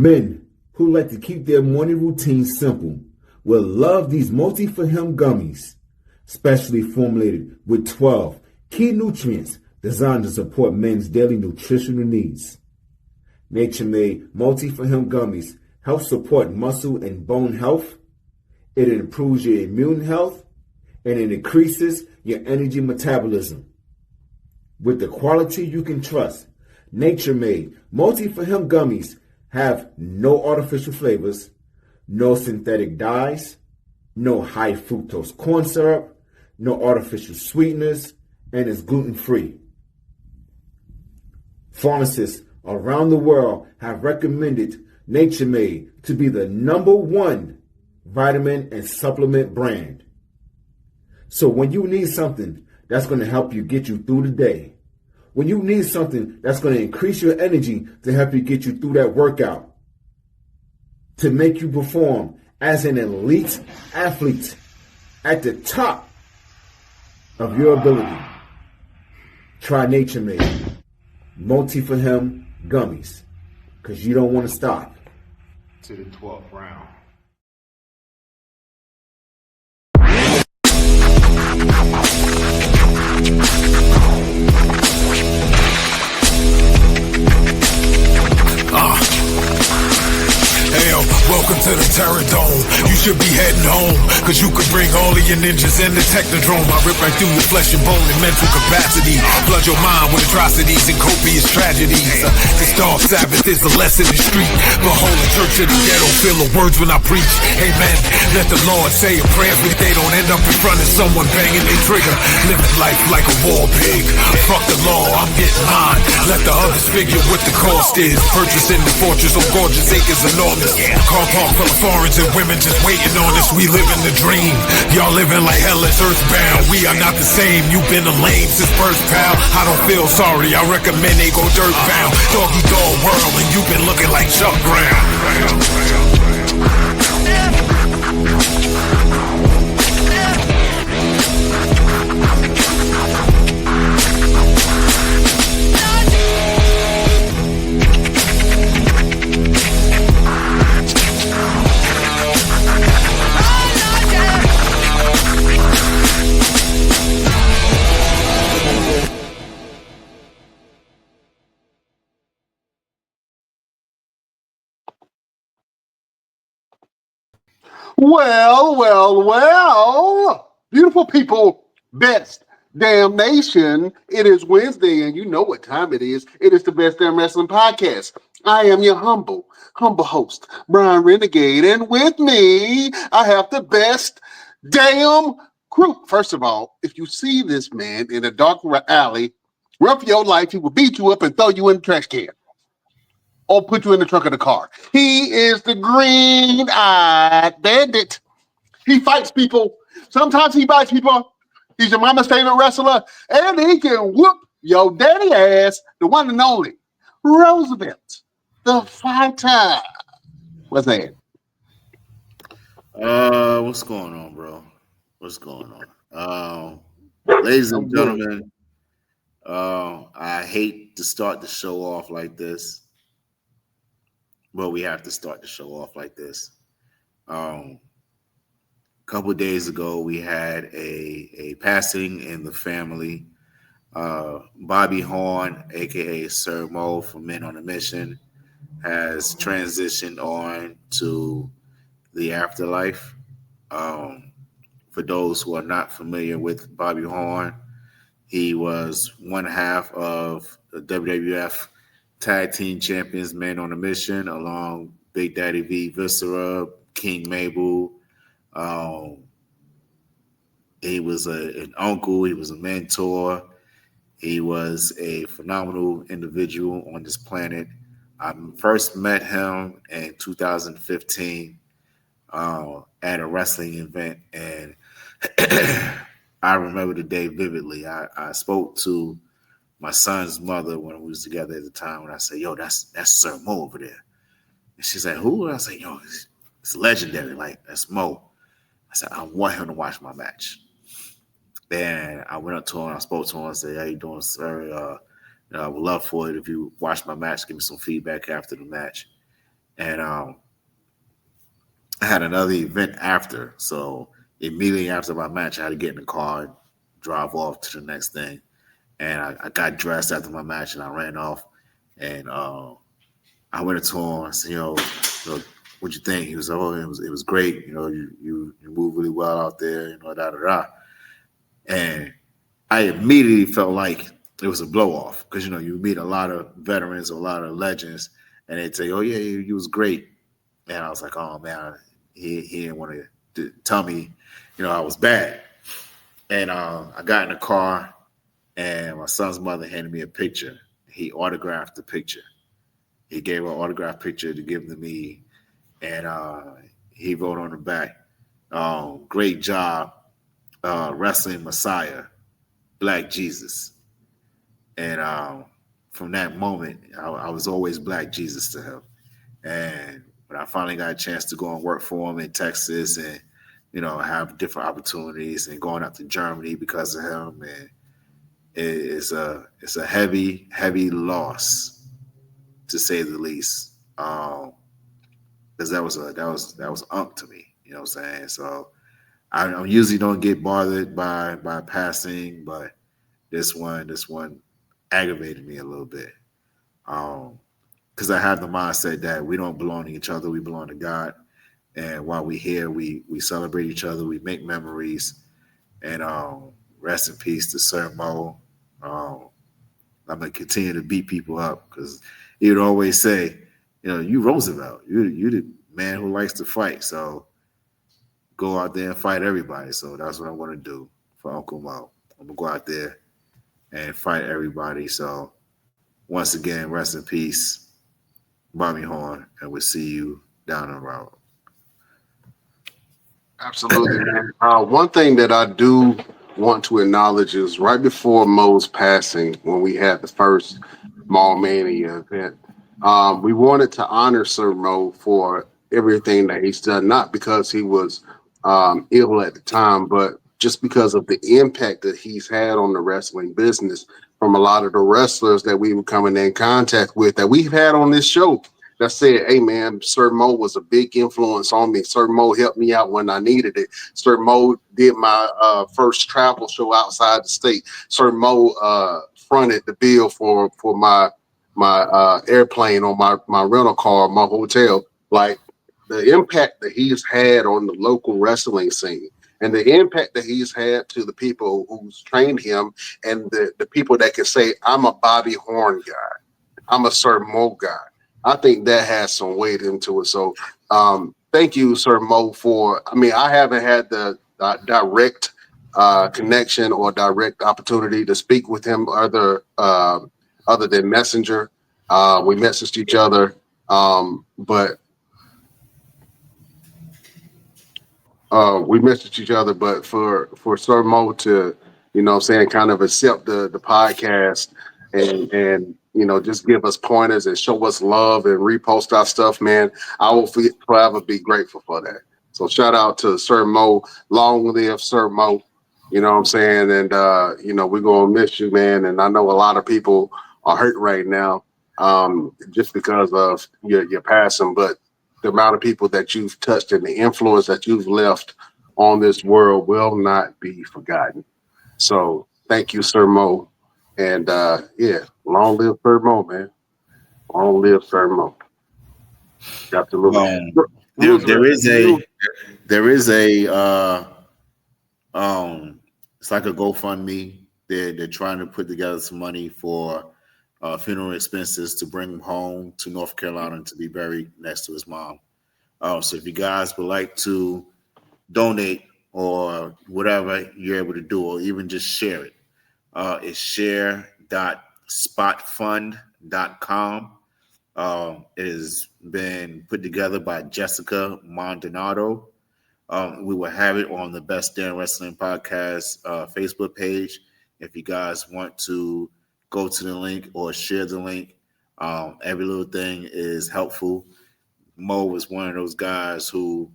Men who like to keep their morning routine simple will love these Multi for Him gummies, specially formulated with 12 key nutrients designed to support men's daily nutritional needs. Nature Made Multi for Him gummies help support muscle and bone health. It improves your immune health and it increases your energy metabolism. With the quality you can trust, Nature Made Multi for Him gummies have no artificial flavors, no synthetic dyes, no high fructose corn syrup, no artificial sweeteners, and is gluten-free. Pharmacists around the world have recommended Nature Made to be the #1 vitamin and supplement brand. So when you need something that's going to help you get you through the day, when you need something that's going to increase your energy to help you get you through that workout, to make you perform as an elite athlete at the top of your ability, try Nature Made Multi for Him gummies, because you don't want to stop. To the 12th round. Hey, welcome to the Terror Dome. You should be heading home, cause you could bring all of your ninjas in the Technodrome. I rip right through your flesh and bone and mental capacity. Flood your mind with atrocities and copious tragedies. This dark Sabbath is a lesson in street. The whole church of the ghetto feel the words when I preach. Amen. Let the Lord say a prayer so they don't end up in front of someone banging their trigger. Living life like a war pig. Fuck the law, I'm getting mine. Let the others figure what the cost is. Purchasing the fortress on gorgeous acres enormous. Car park full of foreigners and women just waiting on us. We living the dream. Y'all living like hell is earthbound. We are not the same. You've been a lame since first, pal. I don't feel sorry. I recommend they go dirt bound. Doggy dog world and you've been looking like Chuck Brown. Well, beautiful people, best damn nation. It is Wednesday, and you know what time it is. It is the Best Damn Wrestling Podcast. I am your humble host, Brian Renegade, and with me, I have the best damn crew. First of all, if you see this man in a dark alley, run for your life, he will beat you up and throw you in the trash can. Or put you in the trunk of the car. He is the green-eyed bandit. He fights people. Sometimes he bites people. He's your mama's favorite wrestler. And he can whoop your daddy ass, the one and only Roosevelt, the fighter. What's that? What's going on, bro? What's going on? Ladies and gentlemen, I hate to start the show off like this. Well, we have to start the show off like this. A couple of days ago, we had a passing in the family. Bobby Horn, a.k.a. Sir Mo from Men on a Mission, has transitioned on to the afterlife. For those who are not familiar with Bobby Horn, he was one half of the WWF Tag Team Champions Men on a Mission, along Big Daddy V, Viscera, King Mabel. He was an uncle. He was a mentor. He was a phenomenal individual on this planet. I first met him in 2015 at a wrestling event, and I remember the day vividly. I spoke to my son's mother when we was together at the time, and I said, "Yo, that's Sir Mo over there." And she said, "Who?" And I said, "Yo, it's legendary. Like, that's Mo." I said, "I want him to watch my match." Then I went up to him, I spoke to him, I said, "How you doing, sir? I would love for it if you watch my match, give me some feedback after the match." And I had another event after. So immediately after my match, I had to get in the car, drive off to the next thing. And I got dressed after my match and I ran off. And I went to him. I said, what'd you think? He was, it was great. You moved really well out there, da da da. And I immediately felt like it was a blow off because you meet a lot of veterans, a lot of legends, and they'd say, "Oh yeah, he was great." And I was like, "Oh man, he didn't want to tell me, I was bad." And I got in the car, and my son's mother handed me a picture. He autographed the picture. He gave an autographed picture to give to me, and he wrote on the back, "Great job, wrestling Messiah, Black Jesus." And from that moment, I was always Black Jesus to him. And when I finally got a chance to go and work for him in Texas and, have different opportunities and going out to Germany because of him, and it's a heavy, heavy loss, to say the least. Because that was unk to me, you know what I'm saying? So I usually don't get bothered by passing, but this one aggravated me a little bit. Because I have the mindset that we don't belong to each other, we belong to God. And while we're here, we celebrate each other, we make memories. And rest in peace to Sir Mo. I'm gonna continue to beat people up because he would always say, you Roosevelt, you the man who likes to fight. So go out there and fight everybody. So that's what I want to do for Uncle Mo. I'm gonna go out there and fight everybody. So once again, rest in peace, Bobby Horn, and we'll see you down the road. Absolutely, man. One thing that I do want to acknowledge is right before Mo's passing, when we had the first Mall Mania event, we wanted to honor Sir Mo for everything that he's done, not because he was ill at the time, but just because of the impact that he's had on the wrestling business from a lot of the wrestlers that we were coming in contact with that we've had on this show that said, "Hey man, Sir Mo was a big influence on me. Sir Mo helped me out when I needed it. Sir Mo did my first travel show outside the state. Sir Mo fronted the bill for my airplane on my rental car, my hotel." Like the impact that he's had on the local wrestling scene and the impact that he's had to the people who's trained him and the people that can say, "I'm a Bobby Horn guy. I'm a Sir Mo guy." I think that has some weight into it. So thank you, Sir Mo, I haven't had the direct connection or direct opportunity to speak with him other than Messenger. We messaged each other, but for Sir Mo to, kind of accept the podcast and just give us pointers and show us love and repost our stuff, man, I will forever be grateful for that. So shout out to Sir Mo. Long live Sir Mo. You know what I'm saying? And we're gonna miss you, man. And I know a lot of people are hurt right now, just because of your passing, but the amount of people that you've touched and the influence that you've left on this world will not be forgotten. So thank you, Sir Mo. And long live Sir Mo, man. Long live Sir Mo. Absolutely. There is a it's like a GoFundMe. They're trying to put together some money for funeral expenses to bring him home to North Carolina to be buried next to his mom. So if you guys would like to donate or whatever you're able to do, or even just share it, it's share.spotfund.com. It has been put together by Jessica Maldonado. We will have it on the Best Damn Wrestling Podcast Facebook page. If you guys want to go to the link or share the link, every little thing is helpful. Mo was one of those guys who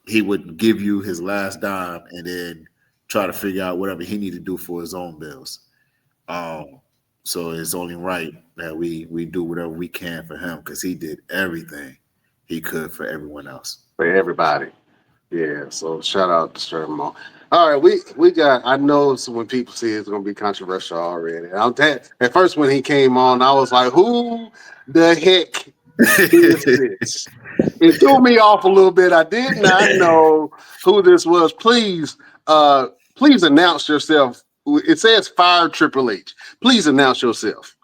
he would give you his last dime and then try to figure out whatever he needed to do for his own bills. So it's only right that we do whatever we can for him because he did everything he could for everyone else. For everybody. Yeah, so shout out to Sherman. All right, we got. I know when people see it's going to be controversial already. At first when he came on, I was like, "Who the heck is this?" It threw me off a little bit. I did not know who this was. Please announce yourself. It says Fire Triple H. Please announce yourself.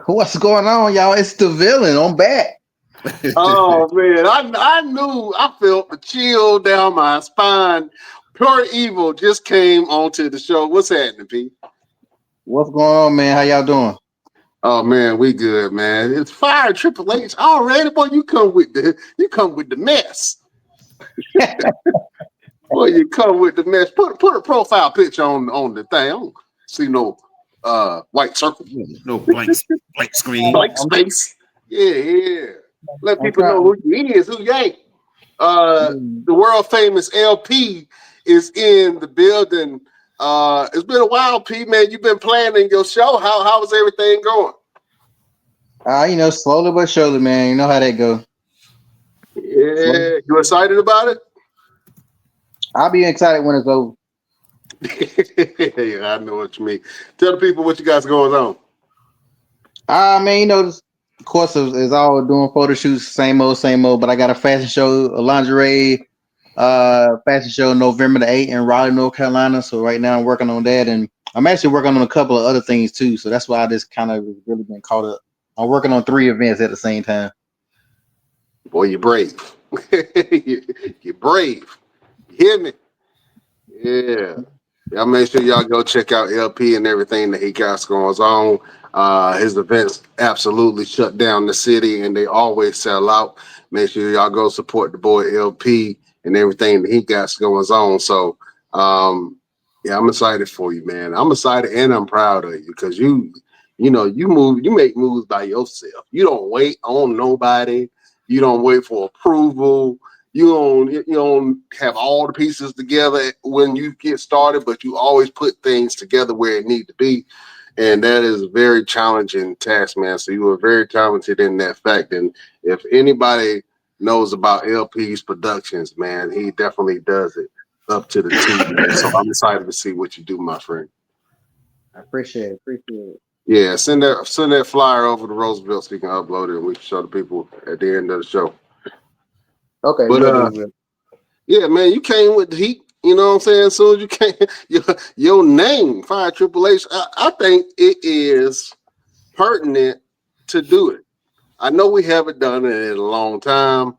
What's going on, y'all? It's the villain. I'm back. Oh man, I knew. I felt the chill down my spine. Pure Evil just came onto the show. What's happening, Pete? What's going on, man? How y'all doing? Oh man, we good, man. It's Fire Triple H already. Boy, you come with the mess. Boy, you come with the mess. Put a profile picture on the thing. I don't see no white circle. No blank screen. Blank space. Yeah. Let people know who he is, who you ain't. The world famous LP is in the building. It's been a while, P, man. You've been planning your show. How is everything going? Slowly but surely, man. You know how that go. Yeah. You excited about it? I'll be excited when it's over. Yeah, I know what you mean. Tell the people what you guys going on. Man, of course, it's all doing photo shoots, same old. But I got a fashion show, a lingerie fashion show November the 8th in Raleigh, North Carolina. So right now I'm working on that, and I'm actually working on a couple of other things too. So that's why I just kind of really been caught up. I'm working on 3 events at the same time. Boy, you're brave. You're brave. You hear me? Yeah. Y'all make sure y'all go check out LP and everything that he got going on. His events absolutely shut down the city and they always sell out. Make sure y'all go support the boy LP and everything that he got going on. So, yeah, I'm excited for you, man. I'm excited and I'm proud of you because you make moves by yourself. You don't wait on nobody. You don't wait for approval. You don't have all the pieces together when you get started, but you always put things together where it need to be. And that is a very challenging task, man. So you were very talented in that fact. And if anybody knows about LP's productions, man, he definitely does it up to the T. So I'm excited to see what you do, my friend. I appreciate it. Yeah, send that flyer over to Roosevelt so you can upload it and we can show the people at the end of the show. Okay, but yeah, man, you came with the heat. You know what I'm saying? As soon as you came, your name, Fire Triple H. I think it is pertinent to do it. I know we haven't done it in a long time,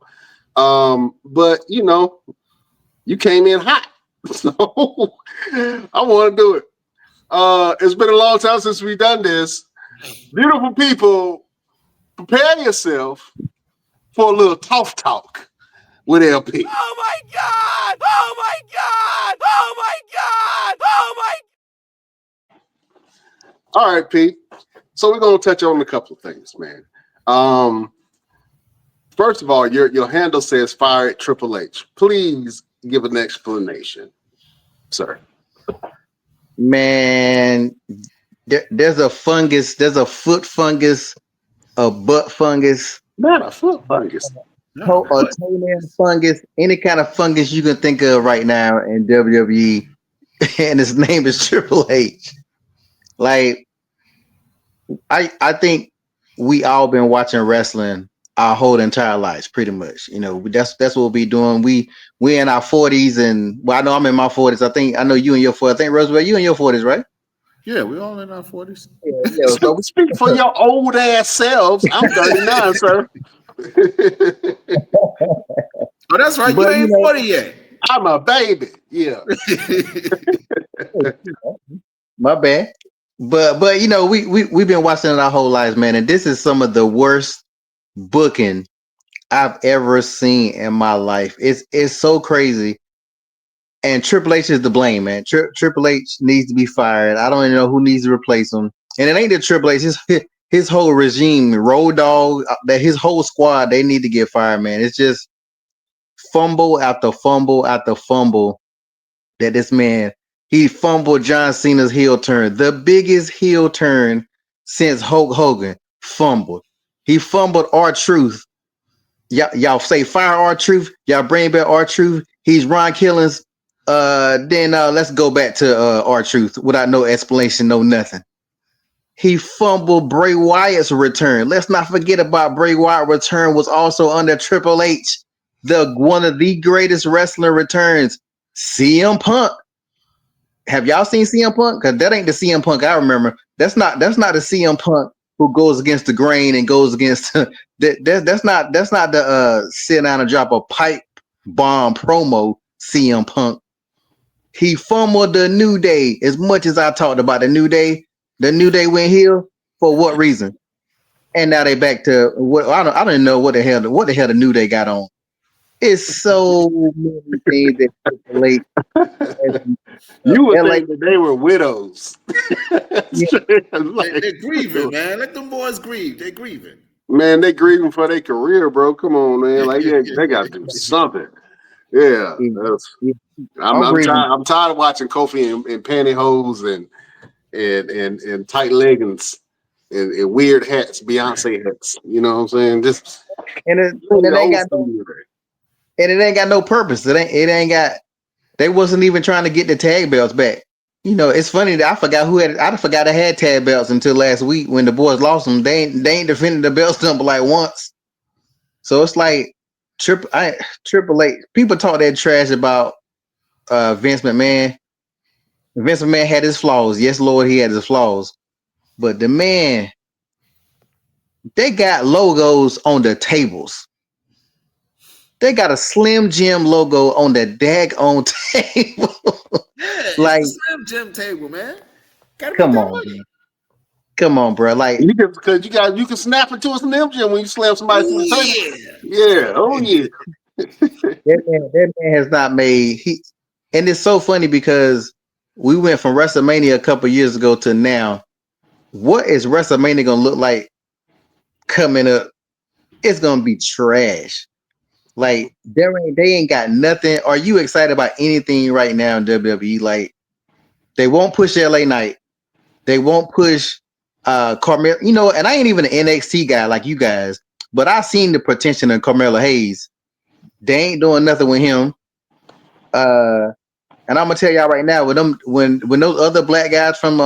but you came in hot, so I want to do it. It's been a long time since we've done this. Beautiful people, prepare yourself for a little tough talk with LP. Oh my God! Oh my God! Oh my God! Oh my God! All right, Pete. So we're gonna touch on a couple of things, man. First of all, your handle says Fire Triple H. Please give an explanation, sir. Man, there's a fungus. There's a foot fungus, a butt fungus. Not a foot fungus. A toenail fungus, any kind of fungus you can think of right now in WWE, and his name is Triple H. Like, I think we all been watching wrestling our whole entire lives, pretty much. That's what we'll be doing. We in our 40s, and I know I'm in my 40s. I know you in your 40s. I think Roosevelt, you in your 40s, right? Yeah, we all in our 40s. Yeah, so speak for your old ass selves. I'm 39, sir. Oh, that's right. You ain't 40 yet. I'm a baby. Yeah. My bad. But we've been watching it our whole lives, man, and this is some of the worst booking I've ever seen in my life. It's so crazy. And Triple H is to blame, man. Triple H needs to be fired. I don't even know who needs to replace him. And it ain't the Triple H. His whole regime, Road Dogg, that his whole squad, they need to get fired, man. It's just fumble after fumble after fumble that this man, he fumbled John Cena's heel turn, the biggest heel turn since Hulk Hogan fumbled. He fumbled R-Truth. Y'all say fire R-Truth. Y'all bring back R-Truth. He's Ron Killings. Then let's go back to R-Truth without no explanation, no nothing. He fumbled Bray Wyatt's return. Let's not forget about Bray Wyatt's return was also under Triple H, one of the greatest wrestling returns. CM Punk. Have y'all seen CM Punk? Because that ain't the CM Punk I remember. That's not the CM Punk who goes against the grain and goes against that's not the sit down and drop a pipe bomb promo CM Punk. He fumbled the New Day. As much as I talked about the New Day went heel for what reason? And now they back to what I don't even know what the hell the New Day got on. It's so many things that Triple H. You would think that they were widows. They're grieving, man. Let them boys grieve. They're grieving. Man, they grieving for their career, bro. Come on, man. Like they got to do something. Yeah, I'm tired of watching Kofi in pantyhose and tight leggings and weird hats, Beyonce hats. You know what I'm saying? Just and it ain't got no purpose. It ain't got. They wasn't even trying to get the tag belts back. You know, it's funny that I forgot I had tag belts until last week when the boys lost them. They ain't defended the belts number like once. So it's like Triple H. People talk that trash about Vince McMahon. Vince McMahon had his flaws. Yes, Lord, he had his flaws. But the man, they got logos on the tables. They got a Slim Jim logo on the daggone table. Yeah, like it's a Slim Jim table, man. Come on, bro. Like you can snap it to a Slim Jim when you slam somebody to the table. Yeah, oh yeah. that man has not made and it's so funny because we went from WrestleMania a couple years ago to now. What is WrestleMania gonna look like coming up? It's gonna be trash. Like they ain't got nothing. Are you excited about anything right now in WWE? Like they won't push LA Knight. They won't push Carmelo. You know, and I ain't even an NXT guy like you guys, but I seen the potential in Carmelo Hayes. They ain't doing nothing with him. And I'm gonna tell y'all right now, when those other black guys from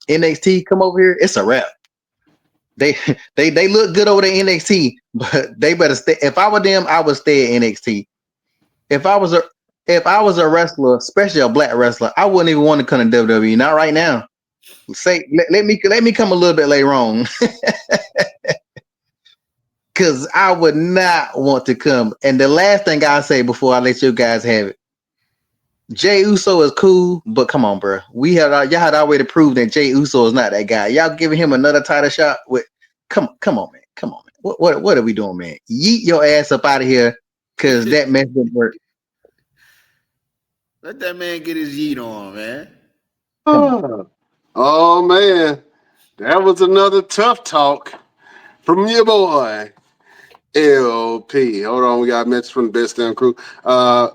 NXT come over here, it's a wrap. They look good over there in NXT, but they better stay. If I were them, I would stay at NXT. If I was a wrestler, especially a black wrestler, I wouldn't even want to come to WWE. Not right now. Let me come a little bit later on. Cause I would not want to come. And the last thing I'll say before I let you guys have it. Jey Uso is cool, but come on, bro. Y'all had already proved that Jey Uso is not that guy. Y'all giving him another title shot with come on, man. Come on, man. What are we doing, man? Yeet your ass up out of here because that mess didn't work. Let that man get his yeet on, man. Oh man. That was another tough talk from your boy. LP. Hold on, we got a message from the Best Damn Crew.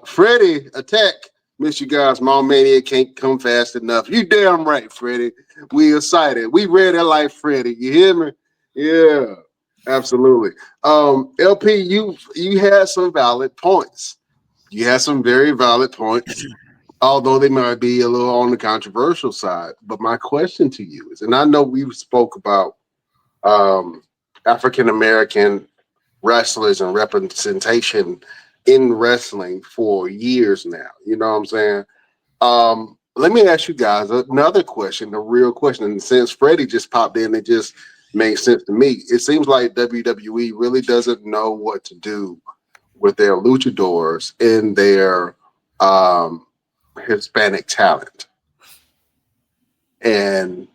Freddie, attack. Miss you guys. Mall Mania can't come fast enough. You damn right, Freddie. We excited. We ready like Freddie. You hear me? Yeah, absolutely. LP, you had some valid points. You had some very valid points, although they might be a little on the controversial side. But my question to you is, and I know we spoke about African American wrestlers and representation in wrestling for years now. You know what I'm saying? Let me ask you guys another question, a real question. And since Freddie just popped in, it just makes sense to me. It seems like WWE really doesn't know what to do with their luchadors and their Hispanic talent. And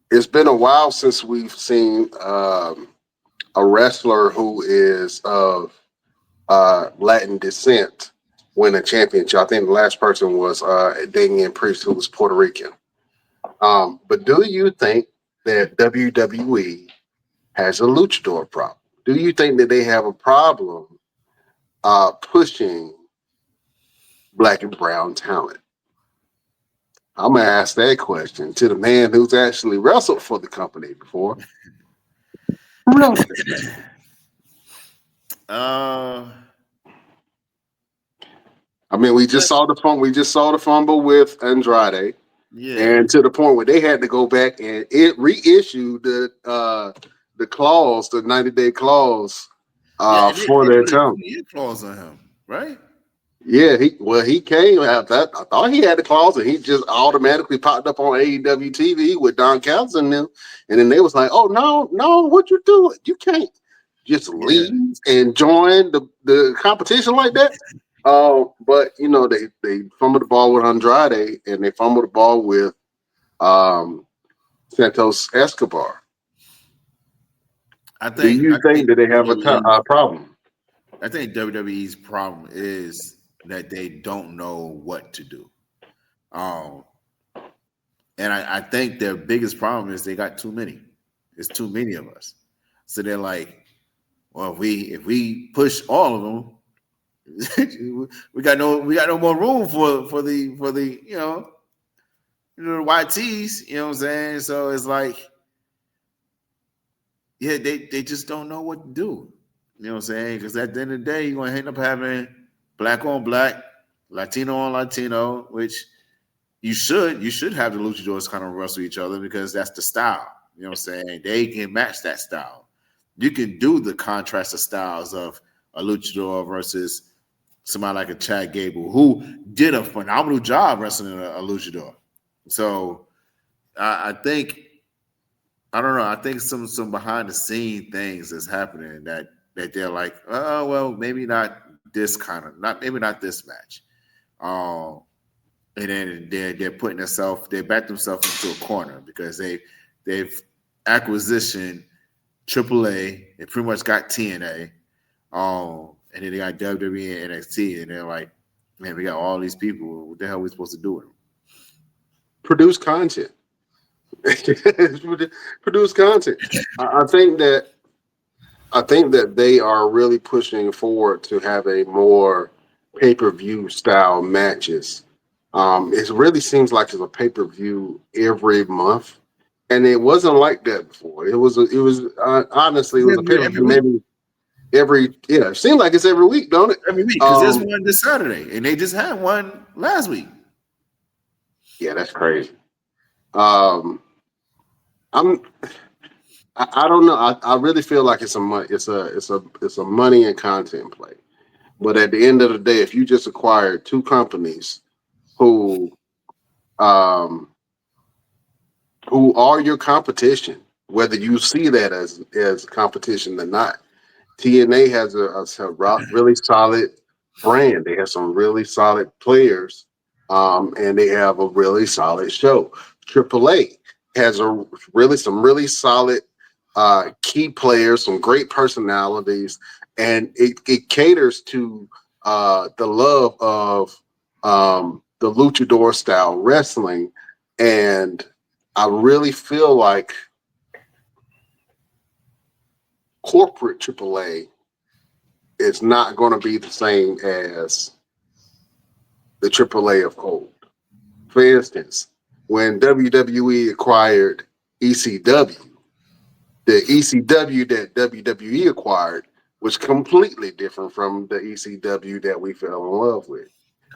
it's been a while since we've seen a wrestler who is of Latin descent win a championship. I think the last person was Damian Priest, who was Puerto Rican. But do you think that WWE has a luchador problem? Do you think that they have a problem pushing black and brown talent? I'm gonna ask that question to the man who's actually wrestled for the company before. Uh, I mean, we just saw the fumble. We just saw the fumble with Andrade, yeah. and to the point where they had to go back and reissue the clause, the 90-day clause, for their talent. Year clause on him, right? Yeah, he came out that I thought he had the clause, and he just automatically popped up on AEW TV with Don Callis and them, and then they was like, "Oh no, what you doing? You can't just leave and join the competition like that." But you know they fumbled the ball with Andrade, and they fumbled the ball with Santos Escobar. Do you think that they have a problem? I think WWE's problem is that they don't know what to do. And I think their biggest problem is they got too many. There's too many of us. So they're like, well, if we push all of them, we got no more room for the the YTs, you know what I'm saying? So it's like, yeah, they just don't know what to do. You know what I'm saying? Because at the end of the day, you're going to end up having black on black, Latino on Latino, which you should have the luchadors kind of wrestle each other because that's the style. You know what I'm saying? They can match that style. You can do the contrast of styles of a luchador versus somebody like a Chad Gable, who did a phenomenal job wrestling a luchador. So I think, I don't know, I think some behind the scene things is happening that they're like, oh well, maybe not this this match. And then they're putting themselves, they back themselves into a corner because they've acquisitioned AAA, they pretty much got TNA, and then they got WWE and NXT, and they're like, man, we got all these people. What the hell are we supposed to do with them? Produce content. Produce content. I think that they are really pushing forward to have a more pay-per-view style matches. It really seems like it's a pay-per-view every month, and it wasn't like that before. It was honestly, it was a pay-per-view maybe it seemed like it's every week, don't it? Every week, because there's one this Saturday, and they just had one last week. Yeah, that's crazy. I don't know. I really feel like it's a money and content play. But at the end of the day, if you just acquired two companies who are your competition, whether you see that as competition or not, TNA has a really solid brand. They have some really solid players, and they have a really solid show. AAA has some really solid key players, some great personalities, and it caters to the love of the luchador style wrestling. And I really feel like corporate AAA is not going to be the same as the AAA of old. For instance, when WWE acquired ECW, the ECW that WWE acquired was completely different from the ECW that we fell in love with.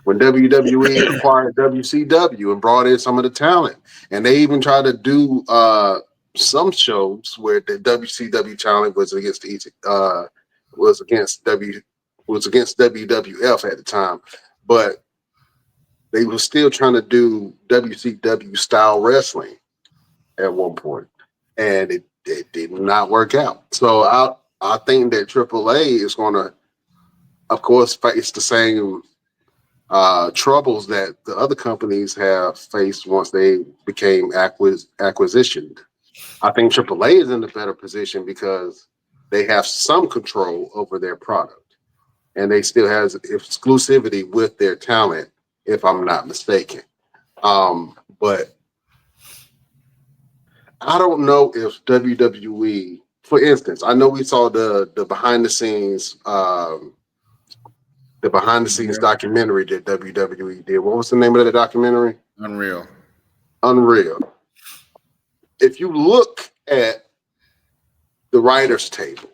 When WWE acquired WCW and brought in some of the talent, and they even tried to do some shows where the WCW talent was against WWF at the time, but they were still trying to do WCW style wrestling at one point, and it did not work out. So I think that AAA is going to, of course, face the same troubles that the other companies have faced once they became acquisitioned. I think AAA is in a better position because they have some control over their product, and they still has exclusivity with their talent, if I'm not mistaken. But I don't know if WWE, for instance, I know we saw the behind the scenes documentary that WWE did. What was the name of the documentary? Unreal. Unreal. If you look at the writers' table,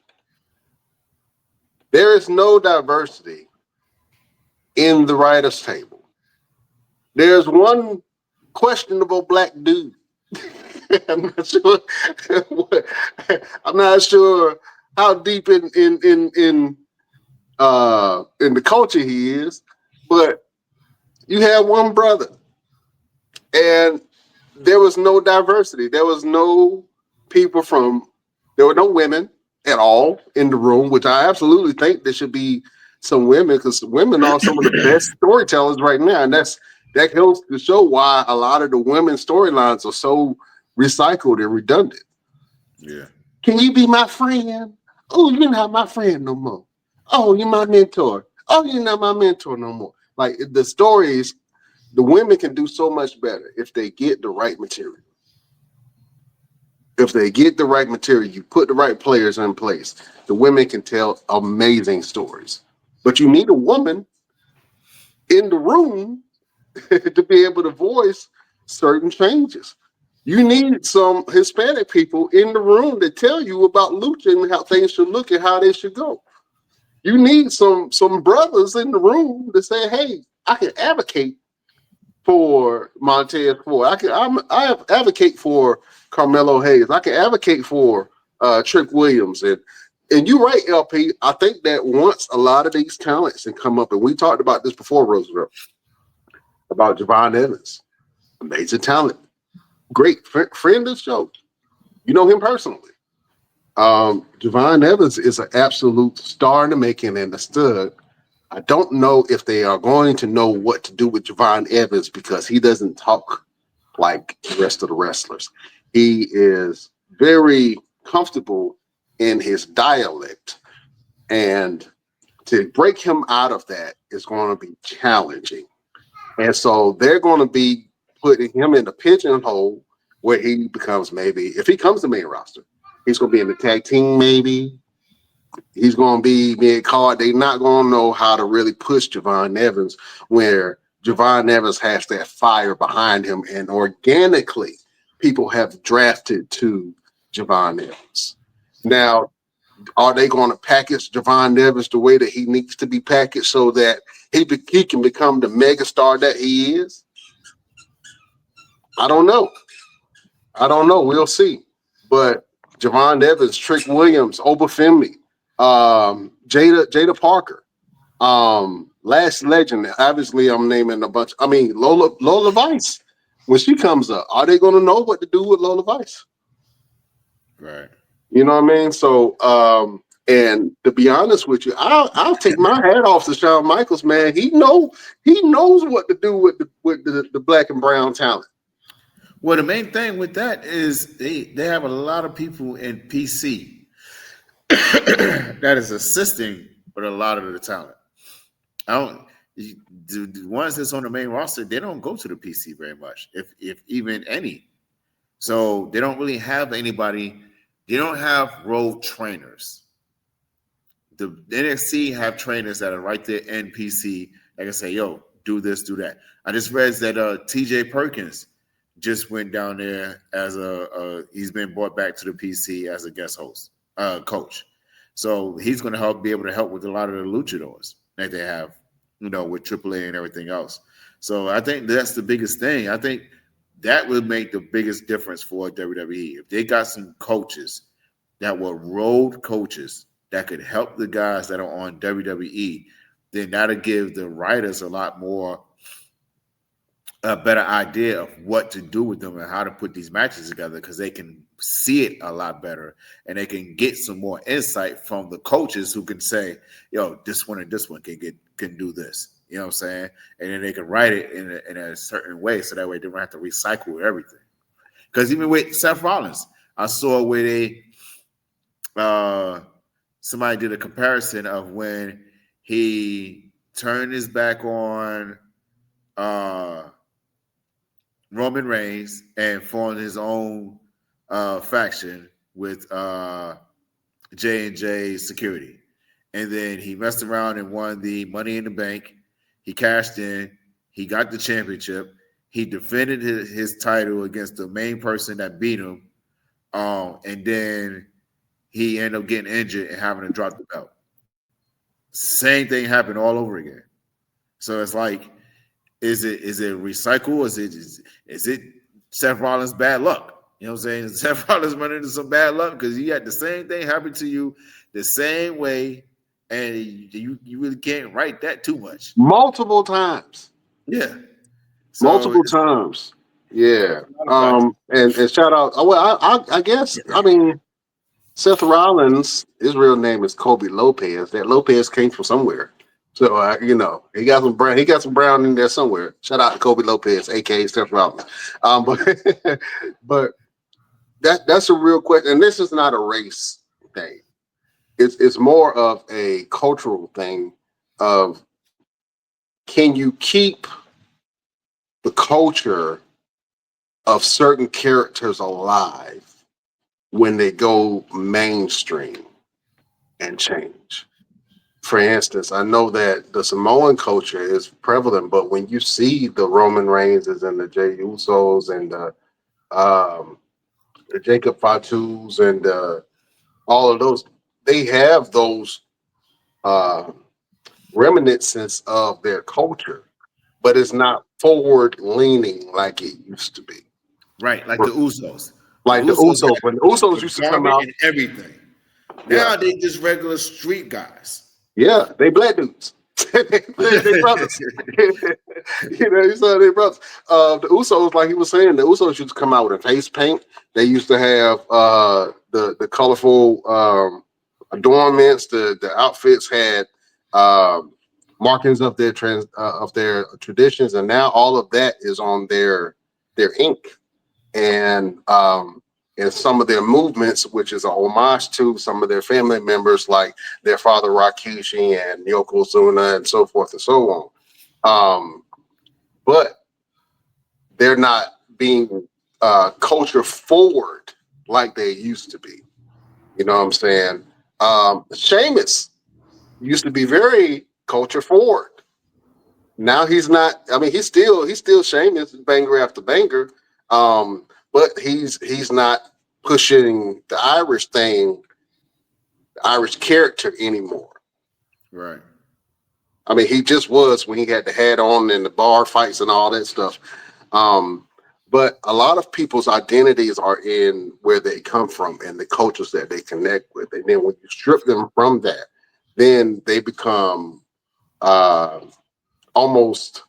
there is no diversity in the writers' table. There's one questionable black dude. I'm not sure. I'm not sure how deep in the culture he is, but you have one brother, and there was no diversity. There was no people from. There were no women at all in the room, which I absolutely think there should be some women, because women are some of the best storytellers right now, and that helps to show why a lot of the women's storylines are so recycled and redundant. Yeah. Can you be my friend? Oh, you're not my friend no more. Oh, you're my mentor. Oh, you're not my mentor no more. Like the stories, the women can do so much better if they get the right material. If they get the right material, you put the right players in place, the women can tell amazing stories. But you need a woman in the room to be able to voice certain changes. You need some Hispanic people in the room to tell you about lucha and how things should look and how they should go. You need some brothers in the room to say, "Hey, I can advocate for Montez Ford. I advocate for Carmelo Hayes. I can advocate for Trick Williams." And you're right, LP. I think that once a lot of these talents can come up, and we talked about this before, Roosevelt, about Javon Evans, amazing talent, great friend of the show. You know him personally. Javon Evans is an absolute star in the making and a stud. I don't know if they are going to know what to do with Javon Evans because he doesn't talk like the rest of the wrestlers. He is very comfortable in his dialect, and to break him out of that is going to be challenging. And so they're going to be putting him in the pigeonhole where he becomes, maybe, if he comes to main roster, he's going to be in the tag team maybe. He's going to be being called. They're not going to know how to really push Javon Evans, where Javon Evans has that fire behind him, and organically people have drafted to Javon Evans. Now, are they going to package Javon Evans the way that he needs to be packaged so that he can become the megastar that he is? I don't know. We'll see. But Javon Evans, Trick Williams, Obafemi, Jada Parker, Last Legend. Obviously, I'm naming a bunch. I mean, Lola Vice. When she comes up, are they going to know what to do with Lola Vice? Right. You know what I mean? So, and to be honest with you, I'll take my hat off to Shawn Michaels, man. He knows what to do with the black and brown talent. Well, the main thing with that is they have a lot of people in PC that is assisting with a lot of the talent. The ones that's on the main roster, they don't go to the PC very much, if even any. So they don't really have anybody. They don't have road trainers. The NXT have trainers that are right there in PC. They can say, "Yo, do this, do that." I just read that TJ Perkins just went down there as he's been brought back to the PC as a guest host, coach. So he's going to be able to help with a lot of the luchadors that they have, with AAA and everything else. So I think that's the biggest thing. I think that would make the biggest difference for WWE. If they got some coaches that were road coaches that could help the guys that are on WWE, then that'll give the writers a lot more a better idea of what to do with them and how to put these matches together, because they can see it a lot better and they can get some more insight from the coaches who can say, "Yo, this one and this one can do this." You know what I'm saying? And then they can write it in a certain way, so that way they don't have to recycle everything. Because even with Seth Rollins, I saw where they somebody did a comparison of when he turned his back on Roman Reigns and formed his own faction with J&J Security. And then he messed around and won the Money in the Bank. He cashed in. He got the championship. he defended his title against the main person that beat him, and then he ended up getting injured and having to drop the belt. Same thing happened all over again. So it's like, is it recycle? Is it Seth Rollins' bad luck? You know what I'm saying? Is Seth Rollins running into some bad luck because you had the same thing happen to you the same way, and you really can't write that too much. Multiple times. Yeah. So multiple times. Yeah. And shout out. Well, I guess, I mean, Seth Rollins, his real name is Kobe Lopez. That Lopez came from somewhere. So you know, he got some brown in there somewhere. Shout out to Kobe Lopez, aka Seth Rollins. But that's a real question. And this is not a race thing. It's more of a cultural thing of, can you keep the culture of certain characters alive when they go mainstream and change? For instance, I know that the Samoan culture is prevalent, but when you see the Roman Reigns and the Jey Usos and the Jacob Fatus and all of those, they have those reminiscences of their culture, but it's not forward leaning like it used to be. Right, like the Usos. Like the Usos, when the Usos used to come out and everything. Now they just regular street guys. Yeah, they black dudes. they brothers. You know, you saw they brothers. The Usos, like he was saying, the Usos used to come out with face paint. They used to have the colorful adornments. The outfits had markings of their traditions, and now all of that is on their ink. And some of their movements, which is a homage to some of their family members, like their father Rikishi and Yokozuna and so forth and so on. But they're not being culture forward like they used to be. You know what I'm saying? Sheamus used to be very culture forward. Now he's not. I mean, he's still Sheamus, banger after banger. But he's not pushing the Irish thing, the Irish character anymore. Right. I mean, he just was when he had the hat on and the bar fights and all that stuff. But a lot of people's identities are in where they come from and the cultures that they connect with. And then when you strip them from that, then they become almost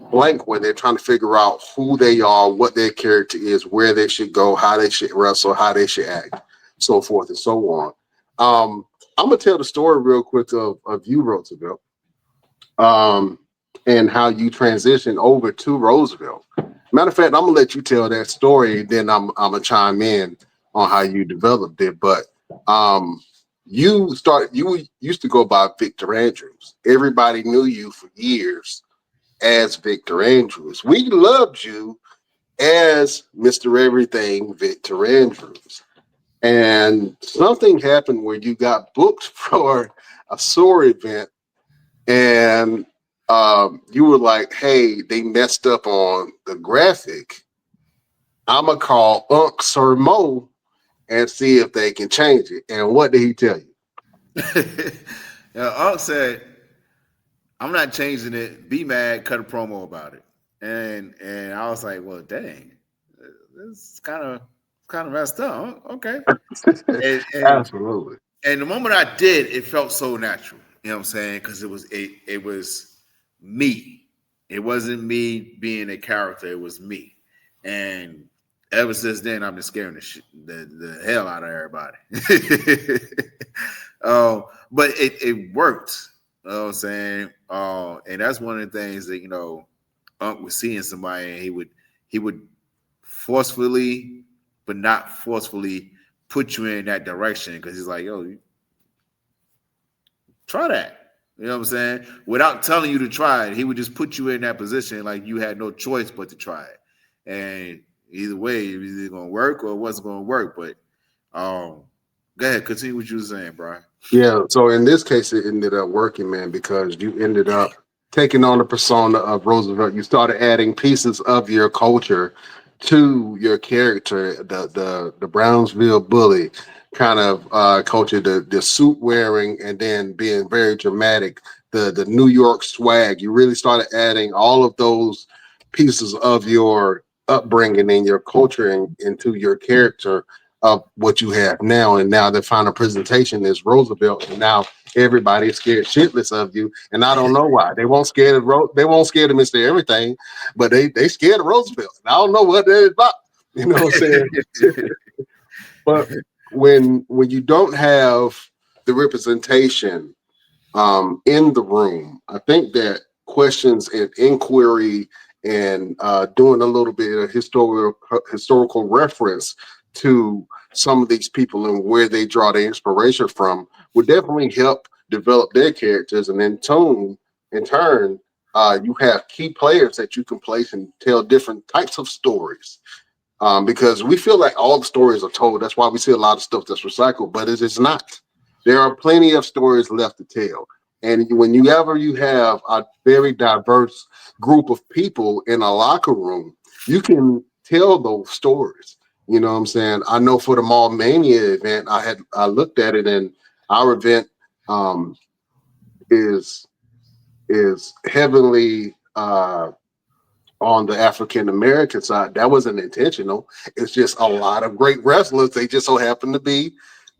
blank when they're trying to figure out who they are, what their character is, where they should go, how they should wrestle, how they should act, so forth and so on. I'm gonna tell the story real quick of you, Roosevelt, and how you transitioned over to Roosevelt. Matter of fact, I'm gonna let you tell that story, then I'm gonna chime in on how you developed it. But you used to go by Victor Andrews. Everybody knew you for years as Victor Andrews. We loved you as Mr. Everything Victor Andrews. And something happened where you got booked for a SOAR event, and you were like, hey, they messed up on the graphic. I'm going to call Unc Sir Mo and see if they can change it. And what did he tell you? Unc said, I'm not changing it. Be mad, cut a promo about it. And I was like, well, dang, this is kind of messed up. Huh? Okay. and Absolutely. And the moment I did, it felt so natural. You know what I'm saying? Because it was me. It wasn't me being a character. It was me. And ever since then, I've been scaring the hell out of everybody. But it worked. You know what I'm saying? And that's one of the things that, you know, Unc was seeing somebody, and he would forcefully, but not forcefully, put you in that direction, because he's like, yo, try that. You know what I'm saying? Without telling you to try it, he would just put you in that position like you had no choice but to try it. And either way, it was either going to work or it wasn't going to work. But go ahead, continue what you were saying, Brian. Yeah, so in this case, it ended up working, man, because you ended up taking on the persona of Roosevelt, you started adding pieces of your culture to your character. The Brownsville bully kind of culture, the suit wearing, and then being very dramatic. The New York swag. You really started adding all of those pieces of your upbringing and your culture into your character of what you have now. And now the final presentation is Roosevelt, and now everybody is scared shitless of you, and I don't know why. They won't scared of they won't scared of Mr. Everything, but they scared of Roosevelt. And I don't know what that is about. You know what I'm saying? But when you don't have the representation in the room, I think that questions and inquiry and doing a little bit of historical reference to some of these people and where they draw their inspiration from would definitely help develop their characters. And then in turn, you have key players that you can place and tell different types of stories. Because we feel like all the stories are told. That's why we see a lot of stuff that's recycled, but it's not. There are plenty of stories left to tell. And when you have a very diverse group of people in a locker room, you can tell those stories. You know what I'm saying? I know for the Mall Mania event, I looked at it, and our event is heavily on the African American side. That wasn't intentional. It's just a lot of great wrestlers. They just so happen to be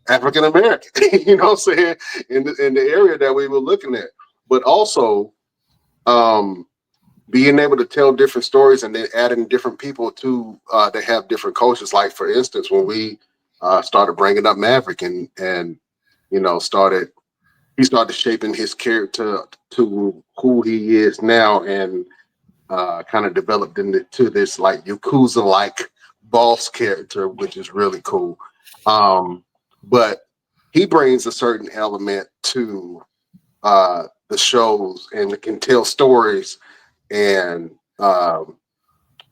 African American. You know what I'm saying? In the area that we were looking at, but also being able to tell different stories and then adding different people to that have different cultures. Like for instance, when we started bringing up Maverick and you know he started shaping his character to who he is now, and kind of developed into this like Yakuza like boss character, which is really cool. But he brings a certain element to the shows and can tell stories and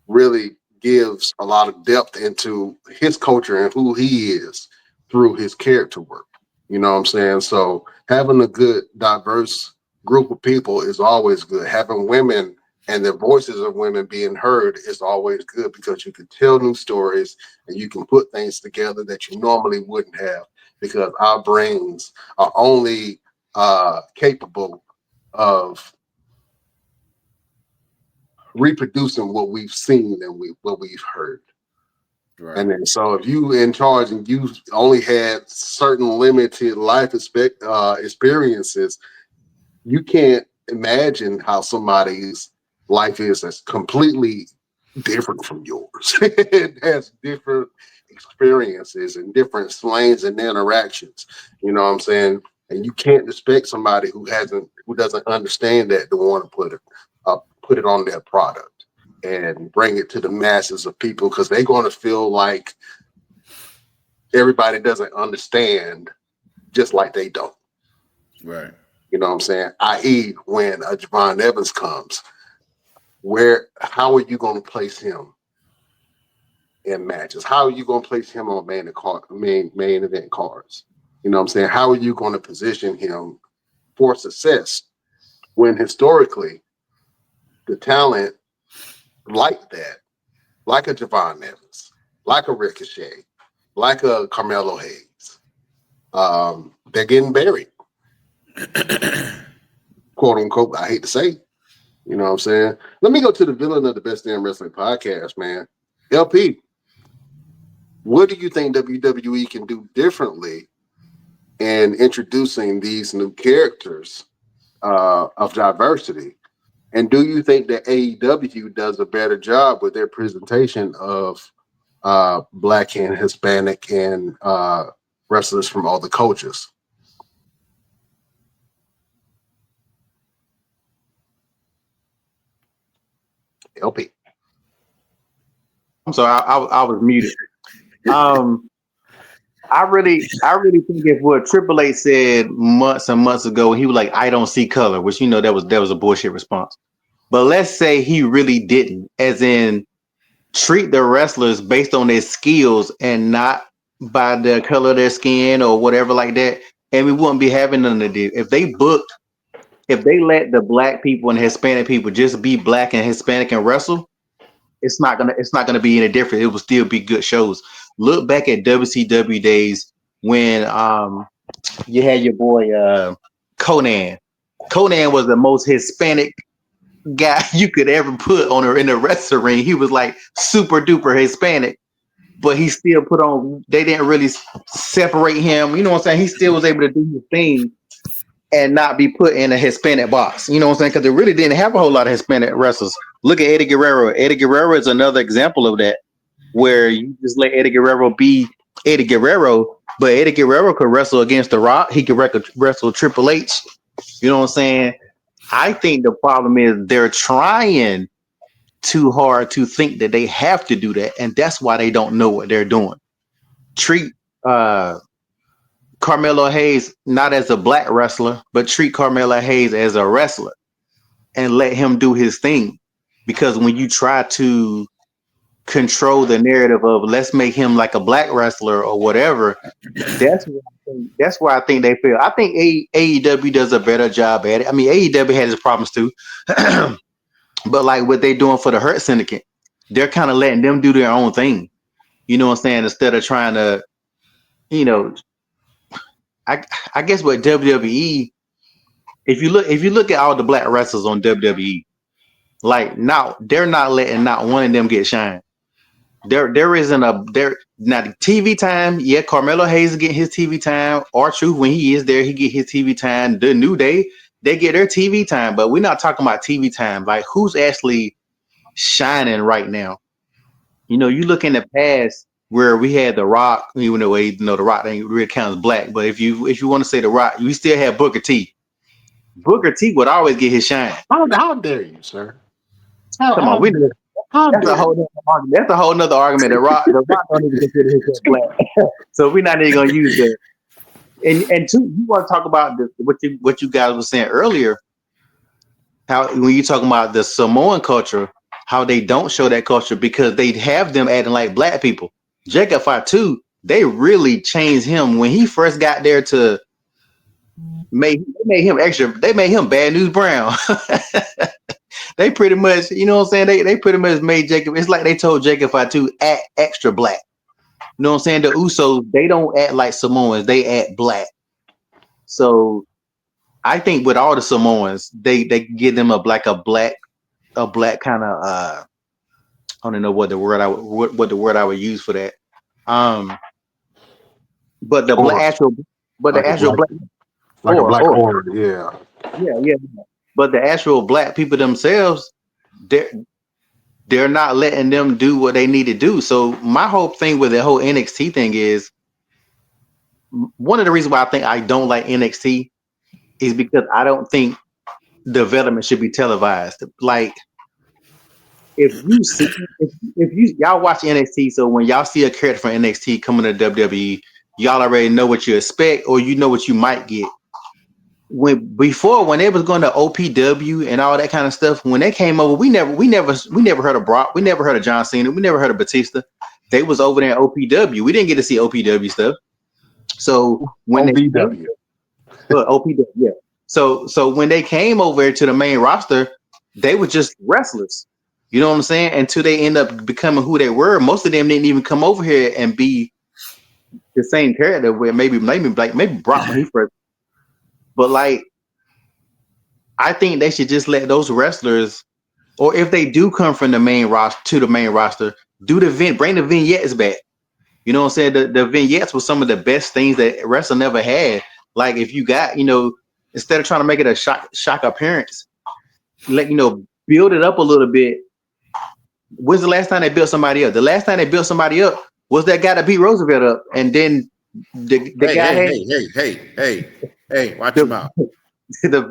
really gives a lot of depth into his culture and who he is through his character work. You know what I'm saying? So having a good, diverse group of people is always good. Having women and the voices of women being heard is always good, because you can tell new stories and you can put things together that you normally wouldn't have, because our brains are only capable of reproducing what we've seen and what we've heard. Right. And then so if you in charge and you only had certain limited life experiences, you can't imagine how somebody's life is that's completely different from yours. It has different experiences and different slangs and interactions. You know what I'm saying? And you can't expect somebody who doesn't understand that to want to put it on their product and bring it to the masses of people, because they're going to feel like everybody doesn't understand, just like they don't. Right. You know what I'm saying? I.e., when a Javon Evans comes, how are you going to place him in matches? How are you going to place him on main event cards? You know what I'm saying? How are you going to position him for success when historically the talent like that, like a Javon Evans, like a Ricochet, like a Carmelo Hayes, they're getting buried. Quote unquote, I hate to say. You know what I'm saying? Let me go to the villain of the Best Damn Wrestling podcast, man. LP, what do you think WWE can do differently in introducing these new characters of diversity? And do you think that AEW does a better job with their presentation of Black and Hispanic and wrestlers from all the cultures? LP. I'm sorry, I was muted. I really think if what Triple H said months and months ago, he was like, "I don't see color," which that was a bullshit response. But let's say he really didn't, as in treat the wrestlers based on their skills and not by the color of their skin or whatever like that, and we wouldn't be having none of this. If they booked if they let the black people and Hispanic people just be black and Hispanic and wrestle, it's not gonna be any different. It will still be good shows. Look back at WCW days when you had your boy Conan. Conan was the most Hispanic guy you could ever put on in the wrestling ring. He was like super duper Hispanic, but he still put on. They didn't really separate him. You know what I'm saying? He still was able to do his thing and not be put in a Hispanic box. You know what I'm saying? Because they really didn't have a whole lot of Hispanic wrestlers. Look at Eddie Guerrero. Eddie Guerrero is another example of that, where you just let Eddie Guerrero be Eddie Guerrero, but Eddie Guerrero could wrestle against The Rock. He could wrestle Triple H. You know what I'm saying? I think the problem is they're trying too hard to think that they have to do that, and that's why they don't know what they're doing. Treat Carmelo Hayes not as a black wrestler, but treat Carmelo Hayes as a wrestler and let him do his thing. Because when you try to control the narrative of let's make him like a black wrestler or whatever, that's where I think they fail. I think AEW does a better job at it. I mean, AEW has its problems too, but like what they're doing for the Hurt Syndicate, they're kind of letting them do their own thing. You know what I'm saying? Instead of trying to, you know, I guess what WWE, if you look at all the black wrestlers on WWE, like now they're not letting not one of them get shine. There isn't now the TV time. Yeah, Carmelo Hayes is getting his TV time. R-Truth, when he is there, he get his TV time. The New Day, they get their TV time, but we're not talking about TV time. Like who's actually shining right now? You know, you look in the past where we had The Rock, even though The Rock ain't really counts black, but if you want to say The Rock, we still have Booker T. Booker T would always get his shine. How dare you, sir? Come on, that's a whole nother argument. That's a whole nother argument. The Rock don't even consider himself black, so we're not even gonna use that. And two, you want to talk about what you guys were saying earlier? How when you talking about the Samoan culture, how they don't show that culture because they have them acting like black people. Jacob Fatu, they really changed him when he first got there to made him extra. They made him Bad News Brown. They pretty much, you know what I'm saying? They pretty much made Jacob. It's like they told Jacob Fatu act extra black. You know what I'm saying? The Usos, they don't act like Samoans. They act black. So I think with all the Samoans, they give them a black kind of I don't know what the word I would use for that. But the actual black horde, yeah. But the actual black people themselves, they're not letting them do what they need to do. So my whole thing with the whole NXT thing is one of the reasons why I think I don't like NXT is because I don't think development should be televised. Like if y'all watch NXT, so when y'all see a character from NXT coming to WWE, y'all already know what you expect or you know what you might get. When they was going to OPW and all that kind of stuff, when they came over, we never heard of Brock, we never heard of John Cena, we never heard of Batista. They was over there at OPW. We didn't get to see OPW stuff. So when OPW, yeah. So when they came over to the main roster, they were just wrestlers. You know what I'm saying? Until they end up becoming who they were. Most of them didn't even come over here and be the same character. Where maybe Brock when he first. But like, I think they should just let those wrestlers, or if they do come from the main roster to the main roster, bring the vignettes back. You know what I'm saying? The vignettes were some of the best things that wrestling ever had. Like if you got, instead of trying to make it a shock appearance, build it up a little bit. When's the last time they built somebody up? The last time they built somebody up was that guy that beat Roosevelt up, and then the guy. Hey, watch your mouth. The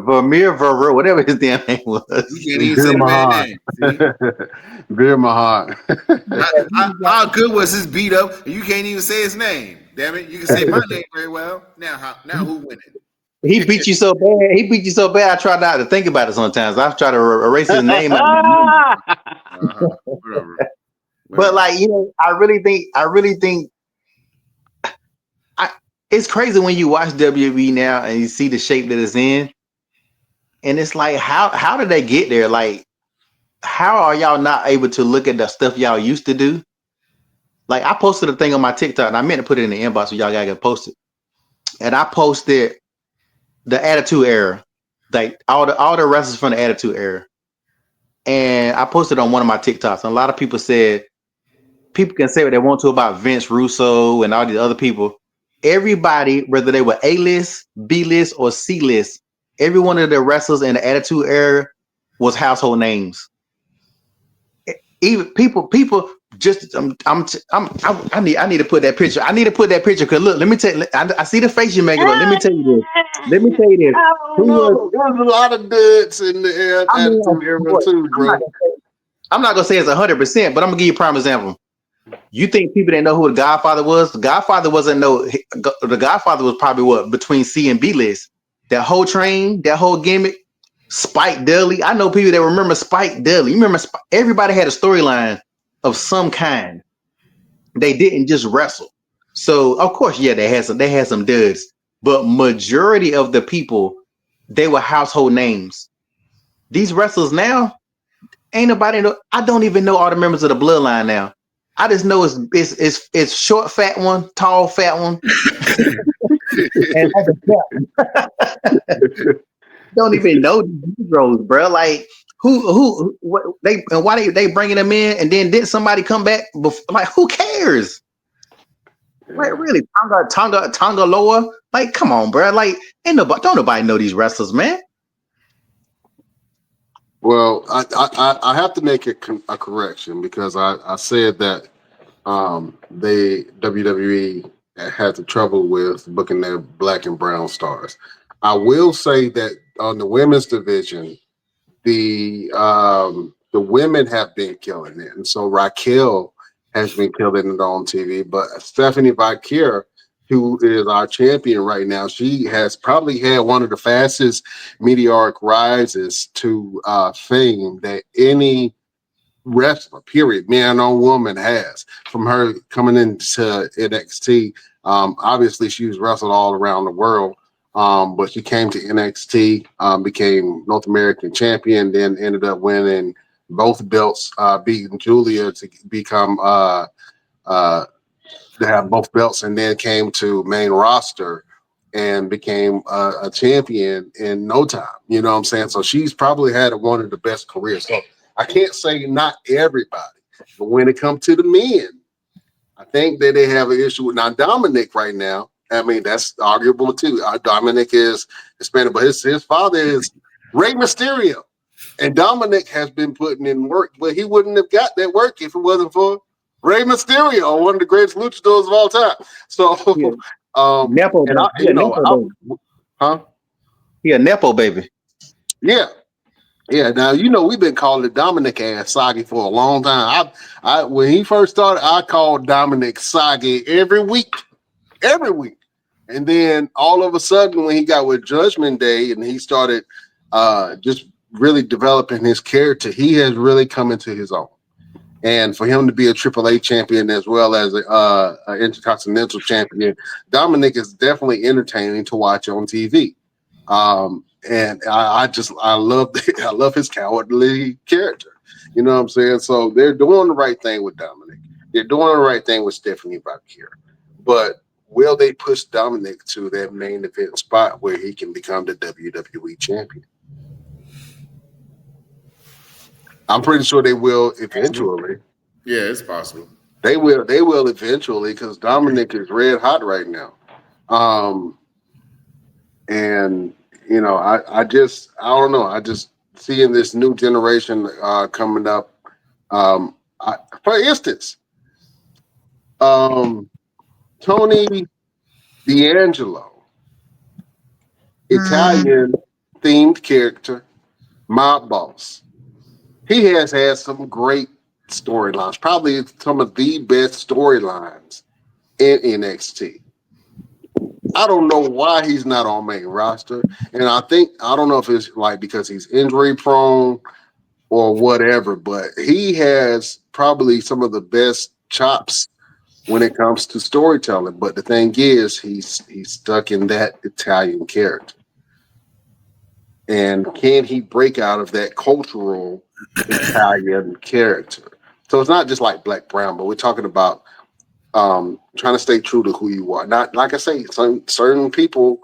Vermeer Verro, whatever his damn name was. You can't even say the man's name. Veer Mahan. How good was his beat up? You can't even say his name. Damn it! You can say my name very well. Now who winning? He beat you so bad. I try not to think about it sometimes. I try to erase his name. Whatever. But I really think. It's crazy when you watch WWE now and you see the shape that it's in. And it's like, how did they get there? Like, how are y'all not able to look at the stuff y'all used to do? Like, I posted a thing on my TikTok, and I meant to put it in the inbox so y'all gotta get posted. And I posted the Attitude Era, like all the wrestlers from the Attitude Era. And I posted on one of my TikToks, and a lot of people said, people can say what they want to about Vince Russo and all these other people. Everybody, whether they were A-list, B-list, or C-list, every one of the wrestlers in the Attitude Era was household names. Even people just I need to put that picture. I need to put that picture because look, let me tell you, I see the face you're making, but let me tell you this. Let me tell you this. There's a lot of duds in the Attitude Era too, bro. I'm not gonna say it's 100%, but I'm gonna give you a prime example. You think people didn't know who the Godfather was? The Godfather the Godfather was probably what, between C and B list. That whole train, that whole gimmick, Spike Dudley. I know people that remember Spike Dudley. You remember everybody had a storyline of some kind. They didn't just wrestle. So of course, yeah, they had some duds, but majority of the people, they were household names. These wrestlers now, ain't nobody know. I don't even know all the members of the bloodline now. I just know it's short fat one, tall fat one, and don't even know these roles, bro. Like what they and why they bringing them in, and then did somebody come back before, like who cares? Like really, Tonga Loa, like come on, bro. Like don't nobody know these wrestlers, man. Well, I have to make a correction because I said that WWE had the trouble with booking their black and brown stars. I will say that on the women's division, the women have been killing it, and so Raquel has been killing it on TV. But Stephanie Vaquer, who is our champion right now, she has probably had one of the fastest meteoric rises to fame that any wrestler, period, man or woman, has. From her coming into NXT, obviously she was wrestled all around the world, but she came to NXT, became North American champion, then ended up winning both belts, beating Julia to become to have both belts, and then came to main roster and became a champion in no time. You know what I'm saying? So she's probably had one of the best careers. So I can't say not everybody, but when it comes to the men, I think that they have an issue with now Dominic right now. I mean, that's arguable too. Dominic is Hispanic, but his father is Rey Mysterio. And Dominic has been putting in work, but he wouldn't have got that work if it wasn't for Rey Mysterio, one of the greatest luchadors of all time. So, Nepo, huh? Yeah, Nepo baby. Yeah. Yeah, now we've been calling it Dominic ass Sagi for a long time. I when he first started, I called Dominic Sagi every week, and then all of a sudden, when he got with Judgment Day and he started just really developing his character, he has really come into his own. And for him to be a AAA champion as well as an Intercontinental champion, Dominic is definitely entertaining to watch on TV. And I love his cowardly character. You know what I'm saying? So they're doing the right thing with Dominic. They're doing the right thing with Stephanie Vaquer. But will they push Dominic to that main event spot where he can become the WWE champion? I'm pretty sure they will eventually. Yeah, it's possible. They will eventually because Dominic is red hot right now. And I don't know. I just seeing this new generation coming up. For instance, Tony D'Angelo, Italian themed character, mob boss. He has had some great storylines, probably some of the best storylines in NXT. I don't know why he's not on main roster. And I don't know if it's like because he's injury prone or whatever, but he has probably some of the best chops when it comes to storytelling. But the thing is, he's stuck in that Italian character. And can he break out of that cultural Italian character? So it's not just like Black Brown, but we're talking about trying to stay true to who you are. Not like I say, certain people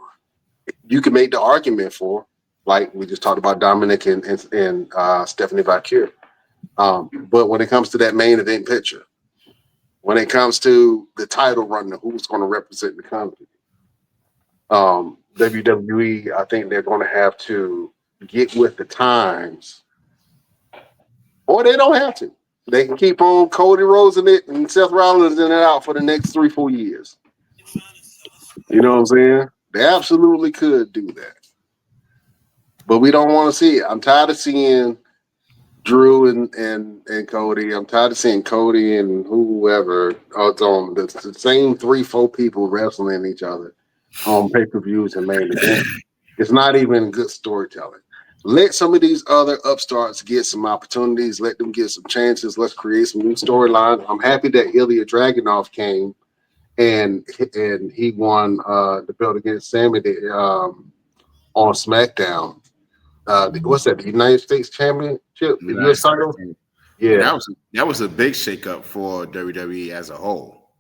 you can make the argument for, like we just talked about Dominic and Stephanie Valkyrie. But when it comes to that main event picture, when it comes to the title runner, who's going to represent the company, WWE, I think they're going to have to get with the times, or they don't have to. They can keep on Cody Rhodes in it and Seth Rollins in it out for the next 3-4 years. You know what I'm saying? They absolutely could do that. But we don't want to see it. I'm tired of seeing Drew and Cody. I'm tired of seeing Cody and whoever on the same 3-4 people wrestling each other on pay-per-views and main events. It's not even good storytelling. Let some of these other upstarts get some opportunities. Let them get some chances. Let's create some new storylines. I'm happy that Ilya Dragunov came and he won the belt against Sammy on SmackDown. What's that? The United States Championship, the U.S. title. Yeah, that was a big shakeup for WWE as a whole.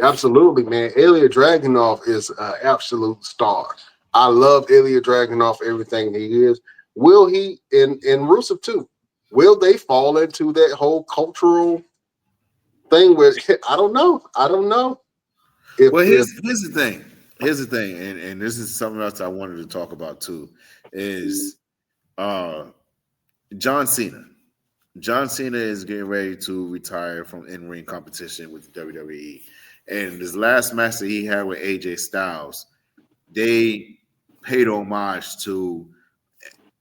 Absolutely, man. Ilya Dragunov is an absolute star. I love Ilya Dragunov, everything he is. Will he, and Rusev too, will they fall into that whole cultural thing where, I don't know. Here's the thing. Here's the thing, and this is something else I wanted to talk about too, is John Cena. John Cena is getting ready to retire from in-ring competition with the WWE. And this last match that he had with AJ Styles, they paid homage to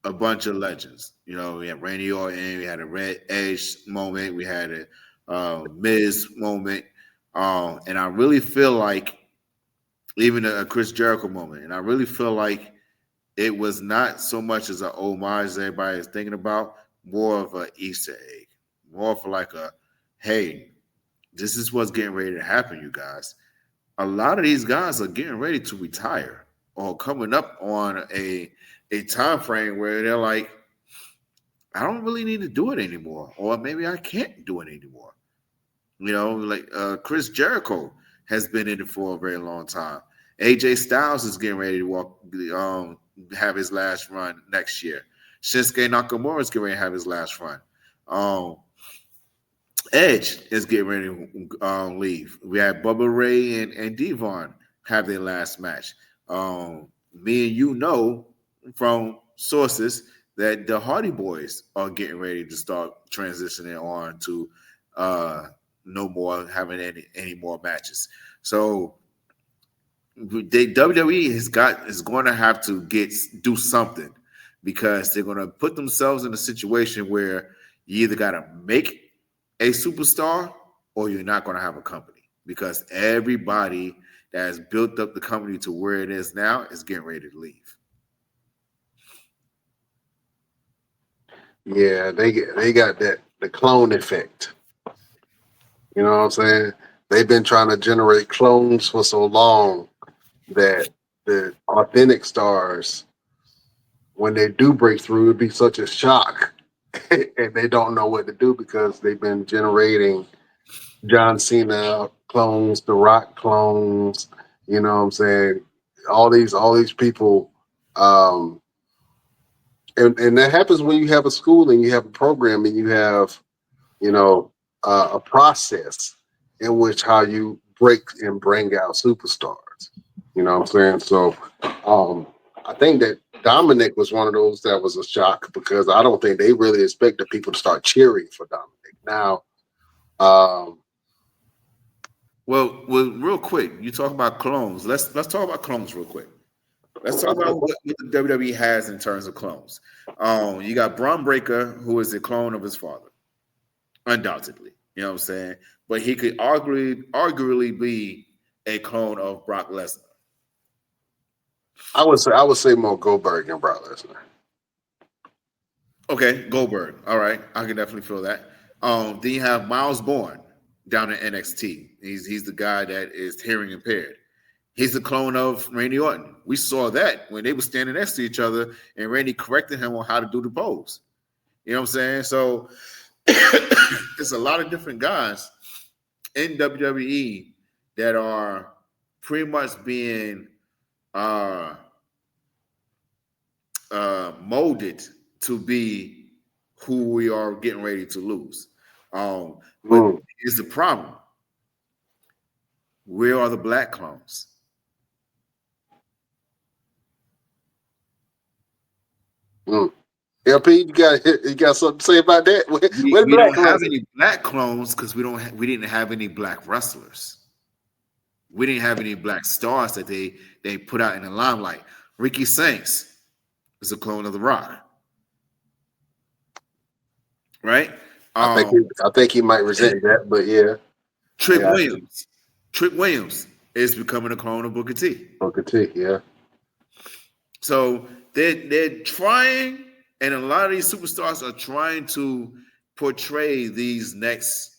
a bunch of legends. You know, we had Randy Orton, we had a Red Edge moment, we had a Miz moment, and I really feel like even a Chris Jericho moment, and I really feel like it was not so much as an homage as everybody is thinking about, more of an Easter egg, more for like a, hey, this is what's getting ready to happen, you guys. A lot of these guys are getting ready to retire or coming up on a time frame where they're like, I don't really need to do it anymore, or maybe I can't do it anymore. You know, like Chris Jericho has been in it for a very long time. AJ Styles is getting ready to have his last run next year. Shinsuke Nakamura is getting ready to have his last run. Edge is getting ready to leave. We had Bubba Ray and Devon have their last match. Me and you know from sources that the Hardy Boys are getting ready to start transitioning on to no more having any more matches. So WWE is going to have to do something, because they're going to put themselves in a situation where you either got to make a superstar or you're not going to have a company, because everybody that has built up the company to where it is now is getting ready to leave. Yeah, they got the clone effect. You know what I'm saying? They've been trying to generate clones for so long that the authentic stars, when they do break through, it'd be such a shock, and they don't know what to do because they've been generating John Cena clones, The Rock clones. You know what I'm saying? All these people, and that happens when you have a school and you have a program and you have, you know, a process in which how you break and bring out superstars. You know what I'm saying? So I think that Dominic was one of those that was a shock, because I don't think they really expected people to start cheering for Dominic. Now, well, real quick, you talk about clones. Let's talk about clones real quick. Let's talk about what the WWE has in terms of clones. You got Braun Breaker, who is a clone of his father, undoubtedly. You know what I'm saying? But he could arguably be a clone of Brock Lesnar. I would say more Goldberg than Brock Lesnar. Okay, Goldberg. All right, I can definitely feel that. Then you have Miles Bourne down in NXT. He's the guy that is hearing impaired. He's the clone of Randy Orton. We saw that when they were standing next to each other and Randy corrected him on how to do the pose. You know what I'm saying? So there's a lot of different guys in WWE that are pretty much being molded to be who we are getting ready to lose. But here's the problem. Where are the black clones? LP, you got something to say about that? We don't have any black clones because we didn't have any black wrestlers. We didn't have any black stars that they put out in the limelight. Ricky Saints is a clone of The Rock, right? I think he might resent that, but yeah. Trick Williams is becoming a clone of Booker T. Booker T, yeah. So they're trying. And a lot of these superstars are trying to portray these next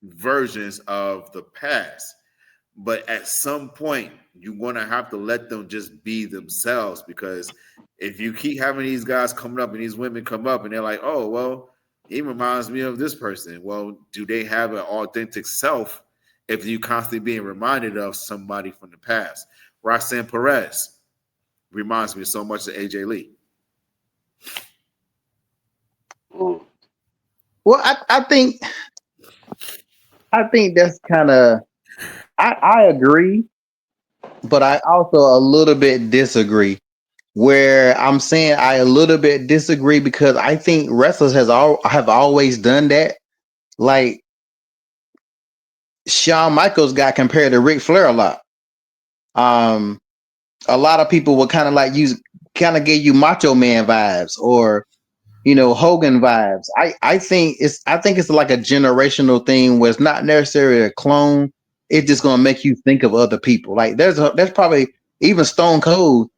versions of the past. But at some point, you're going to have to let them just be themselves, because if you keep having these guys coming up and these women come up and they're like, oh, well, he reminds me of this person. Well, do they have an authentic self if you constantly being reminded of somebody from the past? Roxanne Perez reminds me so much of AJ Lee. Well, I think that's kind of I agree, but I also a little bit disagree. Where I'm saying I a little bit disagree because I think wrestlers have always done that. Like Shawn Michaels got compared to Ric Flair a lot. A lot of people would kind of like give you Macho Man vibes or Hogan vibes. I think it's like a generational thing where it's not necessarily a clone. It's just gonna make you think of other people. Like there's probably even Stone Cold.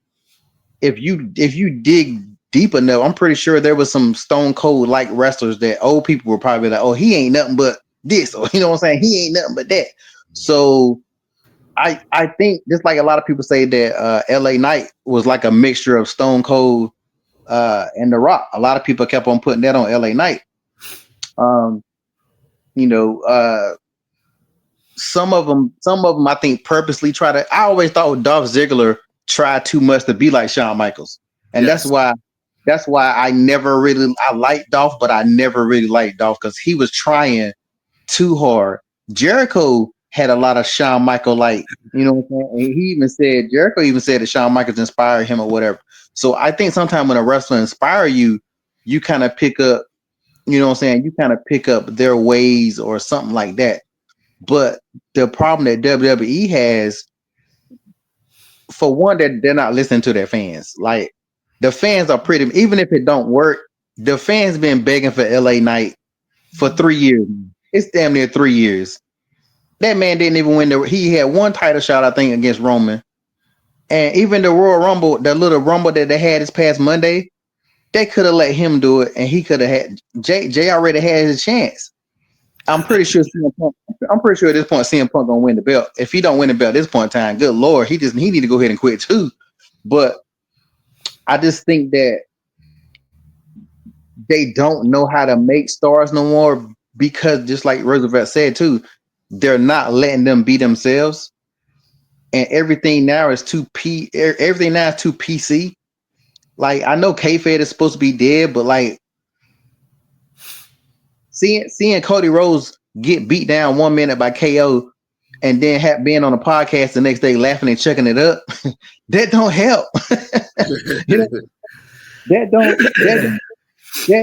If you dig deep enough, I'm pretty sure there was some Stone Cold like wrestlers that old people were probably like, oh, he ain't nothing but this, or you know what I'm saying? He ain't nothing but that. So I think just like a lot of people say that LA Knight was like a mixture of Stone Cold and The Rock. A lot of people kept on putting that on LA Knight. Some of them I think purposely try to. I always thought Dolph Ziggler tried too much to be like Shawn Michaels, and Yes. that's why I liked Dolph, but I never really liked Dolph because he was trying too hard. Jericho had a lot of Shawn Michael like, you know what I'm saying? And Jericho even said that Shawn Michaels inspired him or whatever. So I think sometimes when a wrestler inspire you, you kind of pick up, you know what I'm saying? You kind of pick up their ways or something like that. But the problem that WWE has, for one, that they're not listening to their fans. Like the fans are pretty, even if it don't work, the fans been begging for LA Knight for 3 years. It's damn near 3 years. That man didn't even win he had one title shot, I think, against Roman. And even the Royal Rumble, the little Rumble that they had this past Monday, they could have let him do it, and he could have had Jay already had his chance. I'm pretty sure at this point CM Punk gonna win the belt. If he don't win the belt at this point in time, good Lord, he need to go ahead and quit too. But I just think that they don't know how to make stars no more because just like Roosevelt said too, they're not letting them be themselves. And everything now is too PC. Like I know kayfabe is supposed to be dead, but like seeing Cody Rhodes get beat down 1 minute by KO and then being on a podcast the next day laughing and chucking it up, that don't help. That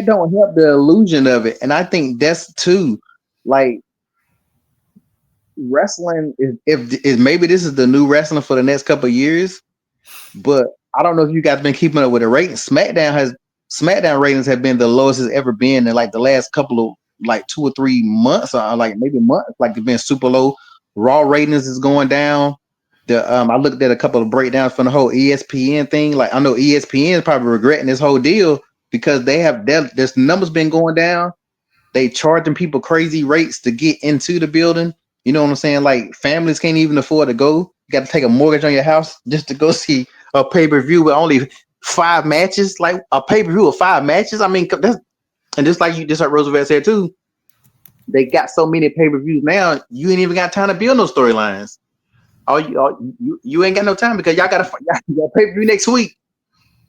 don't help the illusion of it. And I think that's too like wrestling if maybe this is the new wrestling for the next couple of years, but I don't know if you guys been keeping up with the ratings. SmackDown ratings have been the lowest it's ever been in like the last couple of like 2 or 3 months, or like maybe months. Like it's been super low. Raw ratings is going down. I looked at a couple of breakdowns from the whole ESPN thing. Like I know ESPN is probably regretting this whole deal because this numbers been going down. They charging people crazy rates to get into the building. You know what I'm saying? Like families can't even afford to go. got to take a mortgage on your house just to go see a pay-per-view with only 5 matches, like a pay-per-view with 5 matches. I mean, that's, and just like Roosevelt said too, they got so many pay-per-views now, you ain't even got time to build no storylines. You ain't got no time because y'all got pay-per-view next week.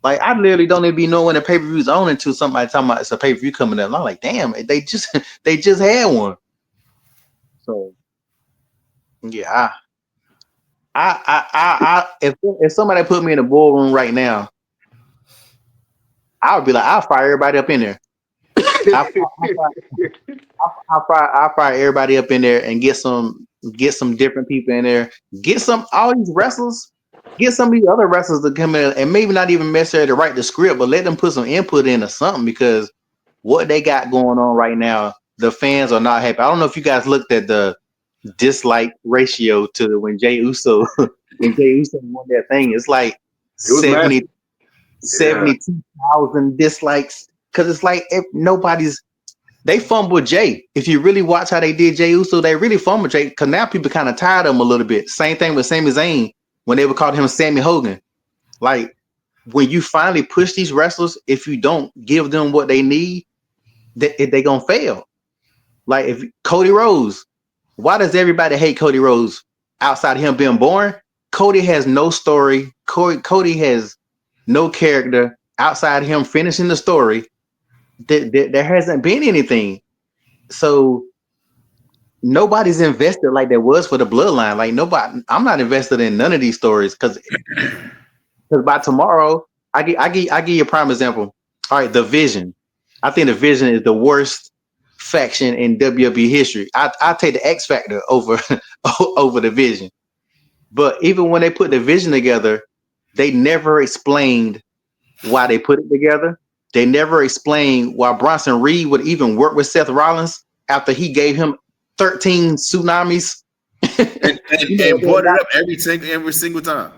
Like, I literally don't even be knowing when the pay-per-view's on until somebody talking about it's a pay-per-view coming up. And I'm like, damn, they just had one. So yeah, if somebody put me in a ballroom right now, I would be like, I'll fire everybody up in there. I'll fire everybody up in there and get some different people in there. Get all these wrestlers. Get some of these other wrestlers to come in and maybe not even necessarily to write the script, but let them put some input into something, because what they got going on right now, the fans are not happy. I don't know if you guys looked at the dislike ratio to when Jey Uso won that thing. It's like 72,000 dislikes, because it's like they fumbled Jey. If you really watch how they did Jey Uso, they really fumbled Jey, because now people kind of tired of him a little bit. Same thing with Sami Zayn when they would call him Sammy Hogan. Like, when you finally push these wrestlers, if you don't give them what they need, they gonna fail. Like, if Cody Rhodes, why does everybody hate Cody Rhodes outside of him being born? Cody has no story. Cody has no character outside of him finishing the story. There hasn't been anything. So nobody's invested like there was for the bloodline. Like, nobody, I'm not invested in none of these stories, because by tomorrow, I give you a prime example. All right, the Vision. I think the Vision is the worst faction in WWE history. I take the X Factor over the Vision. But even when they put the Vision together, they never explained why they put it together. They never explained why Bronson Reed would even work with Seth Rollins after he gave him 13 tsunamis and brought it up every single time.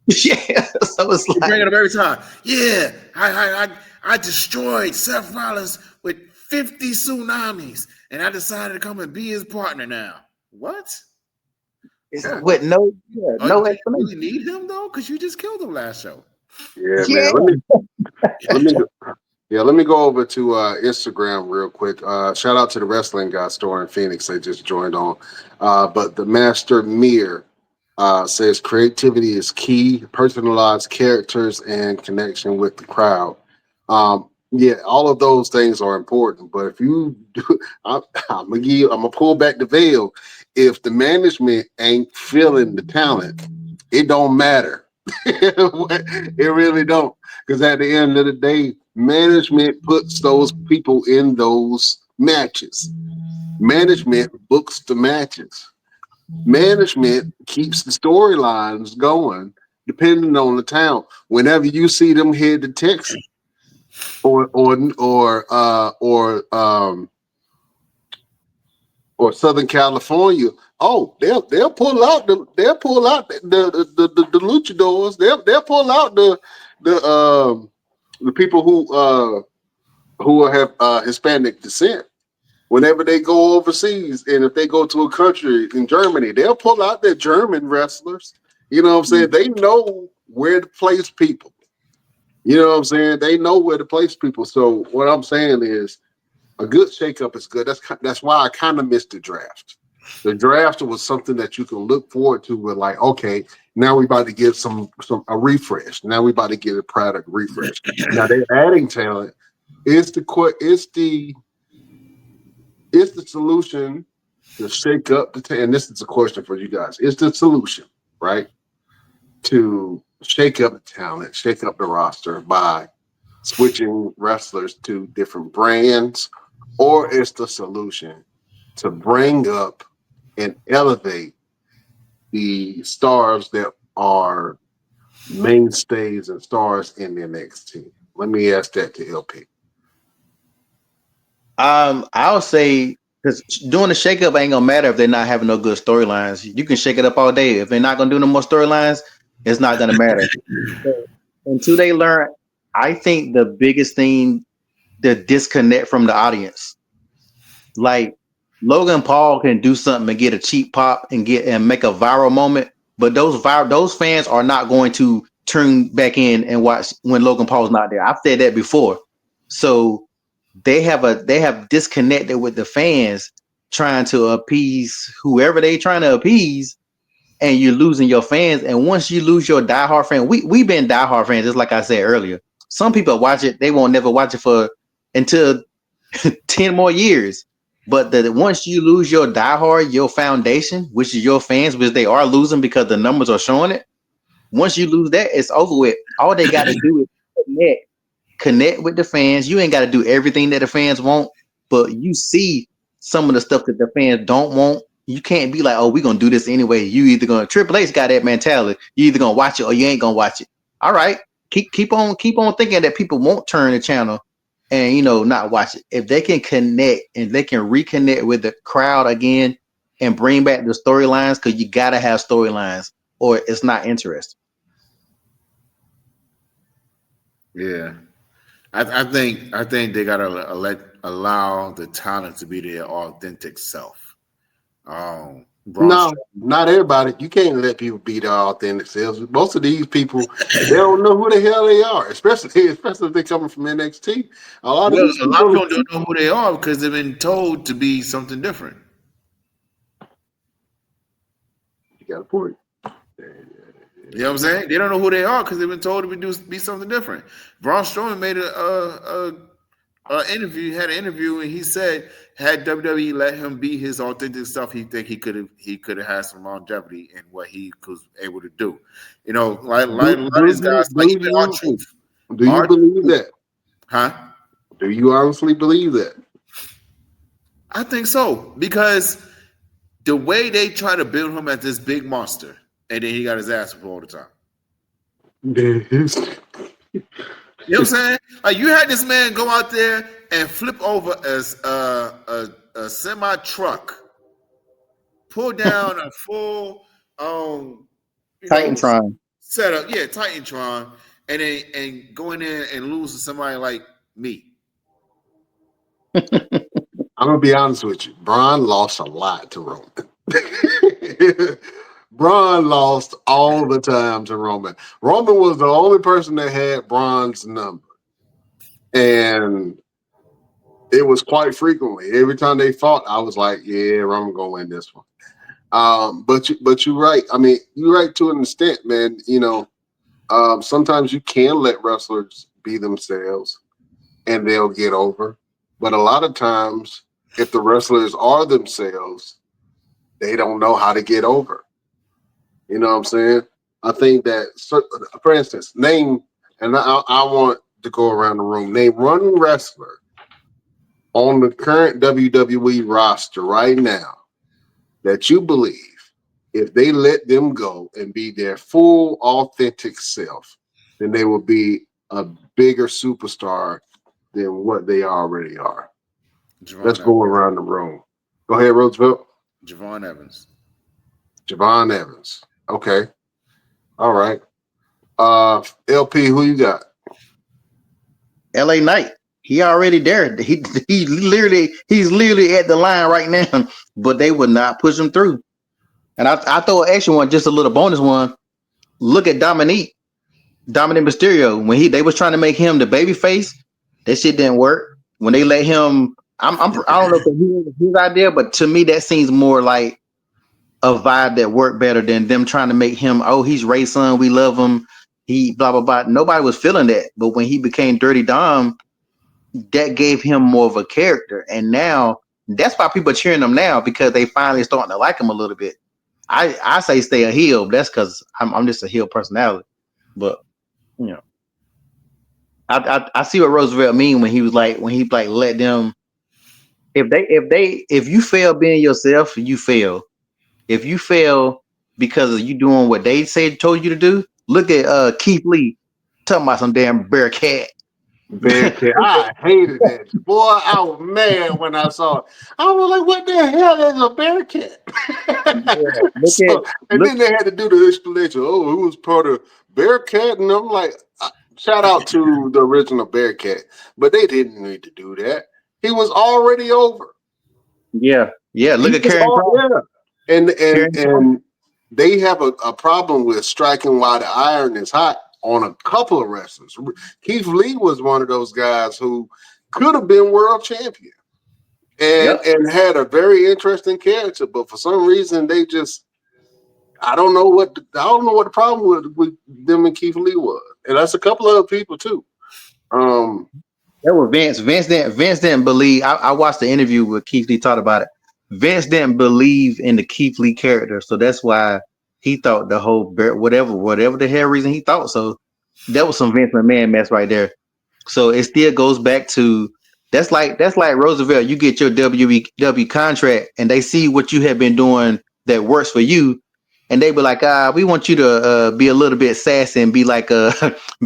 Yeah, so it's like, bring it up every time. Yeah, I destroyed Seth Rollins with 50 tsunamis, and I decided to come and be his partner now. What? With no explanation. You really need him though, because you just killed him last show. Yeah, man. Let me go over to Instagram real quick. Shout out to the Wrestling Guy store in Phoenix. They just joined on. But the Master Mir says creativity is key, personalized characters, and connection with the crowd. Yeah, all of those things are important. But if you do, I'm gonna pull back the veil. If the management ain't feeling the talent, it don't matter. It really don't. Because at the end of the day, management puts those people in those matches. Management books the matches. Management keeps the storylines going, depending on the town. Whenever you see them head to Texas or Southern California, oh, they'll pull out the luchadors. They'll pull out the people who have Hispanic descent. Whenever they go overseas, and if they go to a country in Germany, they'll pull out their German wrestlers. You know what I'm saying? They know where to place people. You know what I'm saying? They know where to place people. So what I'm saying is, a good shakeup is good. That's why I kind of missed the draft. The draft was something that you can look forward to. With like, okay, now we about to get a refresh. Now we about to get a product refresh. Now they're adding talent. It's the solution to shake up and this is a question for you guys. It's the solution, right? To shake up the talent, shake up the roster by switching wrestlers to different brands, or it's the solution to bring up and elevate the stars that are mainstays and stars in the NXT. Let me ask that to LP. I'll say, because doing the shakeup ain't gonna matter if they're not having no good storylines. You can shake it up all day. If they're not gonna do no more storylines, it's not gonna matter. So, until they learn, I think the biggest thing, the disconnect from the audience. Like, Logan Paul can do something and get a cheap pop and make a viral moment, but those fans are not going to turn back in and watch when Logan Paul's not there. I've said that before. So they have disconnected with the fans, trying to appease whoever they trying to appease, and you're losing your fans. And once you lose your diehard fan, we've been diehard fans, just like I said earlier. Some people watch it, they won't never watch it for until 10 more years. But once you lose your diehard, your foundation, which is your fans, which they are losing because the numbers are showing it. Once you lose that, it's over with. All they got to do is connect with the fans. You ain't got to do everything that the fans want, but you see some of the stuff that the fans don't want. You can't be like, oh, we're going to do this anyway. You either going to, Triple H got that mentality. You either going to watch it or you ain't going to watch it. All right. Keep on thinking that people won't turn the channel and, not watch it. If they can connect and they can reconnect with the crowd again and bring back the storylines, because you got to have storylines or it's not interesting. Yeah. I think they got to allow the talent to be their authentic self. No, not everybody. You can't let people be their authentic selves. Most of these people, they don't know who the hell they are, especially if they're coming from NXT. A lot of people don't know who they are because they've been told to be something different. You got a point. You know what I'm saying? They don't know who they are because they've been told to be something different. Braun Strowman made an interview, and he said, had WWE let him be his authentic self, he could have had some longevity in what he was able to do. Like these guys, like even R-Truth. Do you believe that? Huh? Do you honestly believe that? I think so, because the way they try to build him as this big monster, and then he got his ass whooped all the time. You know what I'm saying? Like, you had this man go out there and flip over as a semi truck, pull down a full Titantron setup, Titantron, and go in there and lose to somebody like me. I'm gonna be honest with you. Braun lost a lot to Roman. Braun lost all the time to Roman. Roman was the only person that had Braun's number. And it was quite frequently. Every time they fought, I was like, yeah, Roman gonna win this one. But you're right. I mean, you're right to an extent, man. Sometimes you can let wrestlers be themselves and they'll get over. But a lot of times, if the wrestlers are themselves, they don't know how to get over. You know what I'm saying? I think that, for instance, name, and I want to go around the room, name one wrestler on the current WWE roster right now that you believe if they let them go and be their full authentic self, then they will be a bigger superstar than what they already are. Let's go around the room. Go ahead, Roosevelt. Javon Evans. Javon Evans. Okay. All right. LP, who you got? LA Knight. He already there. He's literally at the line right now, but they would not push him through. And I throw an extra one, just a little bonus one. Look at Dominic Mysterio. When they was trying to make him the baby face, that shit didn't work. When they let him, I don't know if it was his idea, but to me that seems more like a vibe that worked better than them trying to make him, oh, he's Ray's son, we love him, he blah blah blah. Nobody was feeling that. But when he became Dirty Dom, that gave him more of a character. And now that's why people are cheering him now, because they finally starting to like him a little bit. I say stay a heel, but that's because I'm just a heel personality. But I see what Roosevelt mean when he let them, if you fail being yourself, you fail. If you fail because of you doing what they told you to do, look at Keith Lee talking about some damn Bearcat. Bearcat. I hated that. Boy, I was mad when I saw it. I was like, what the hell is a Bearcat? Then they had to do the explanation. Oh, who was part of Bearcat? And I'm like, shout out to the original Bearcat. But they didn't need to do that. He was already over. Yeah. Look at Karen Cross. And they have a problem with striking while the iron is hot on a couple of wrestlers. Keith Lee was one of those guys who could have been world champion and had a very interesting character, but for some reason they just I don't know what the problem with them and Keith Lee was, and that's a couple other people too. That was Vince. Vince didn't believe. I watched the interview with Keith Lee talked about it. Vince didn't believe in the Keith Lee character, so that's why he thought the whole whatever the hell reason he thought. So that was some Vince McMahon mess right there. So it still goes back to that's like Roosevelt. You get your WWE contract, and they see what you have been doing that works for you, and they be like, we want you to be a little bit sassy and be like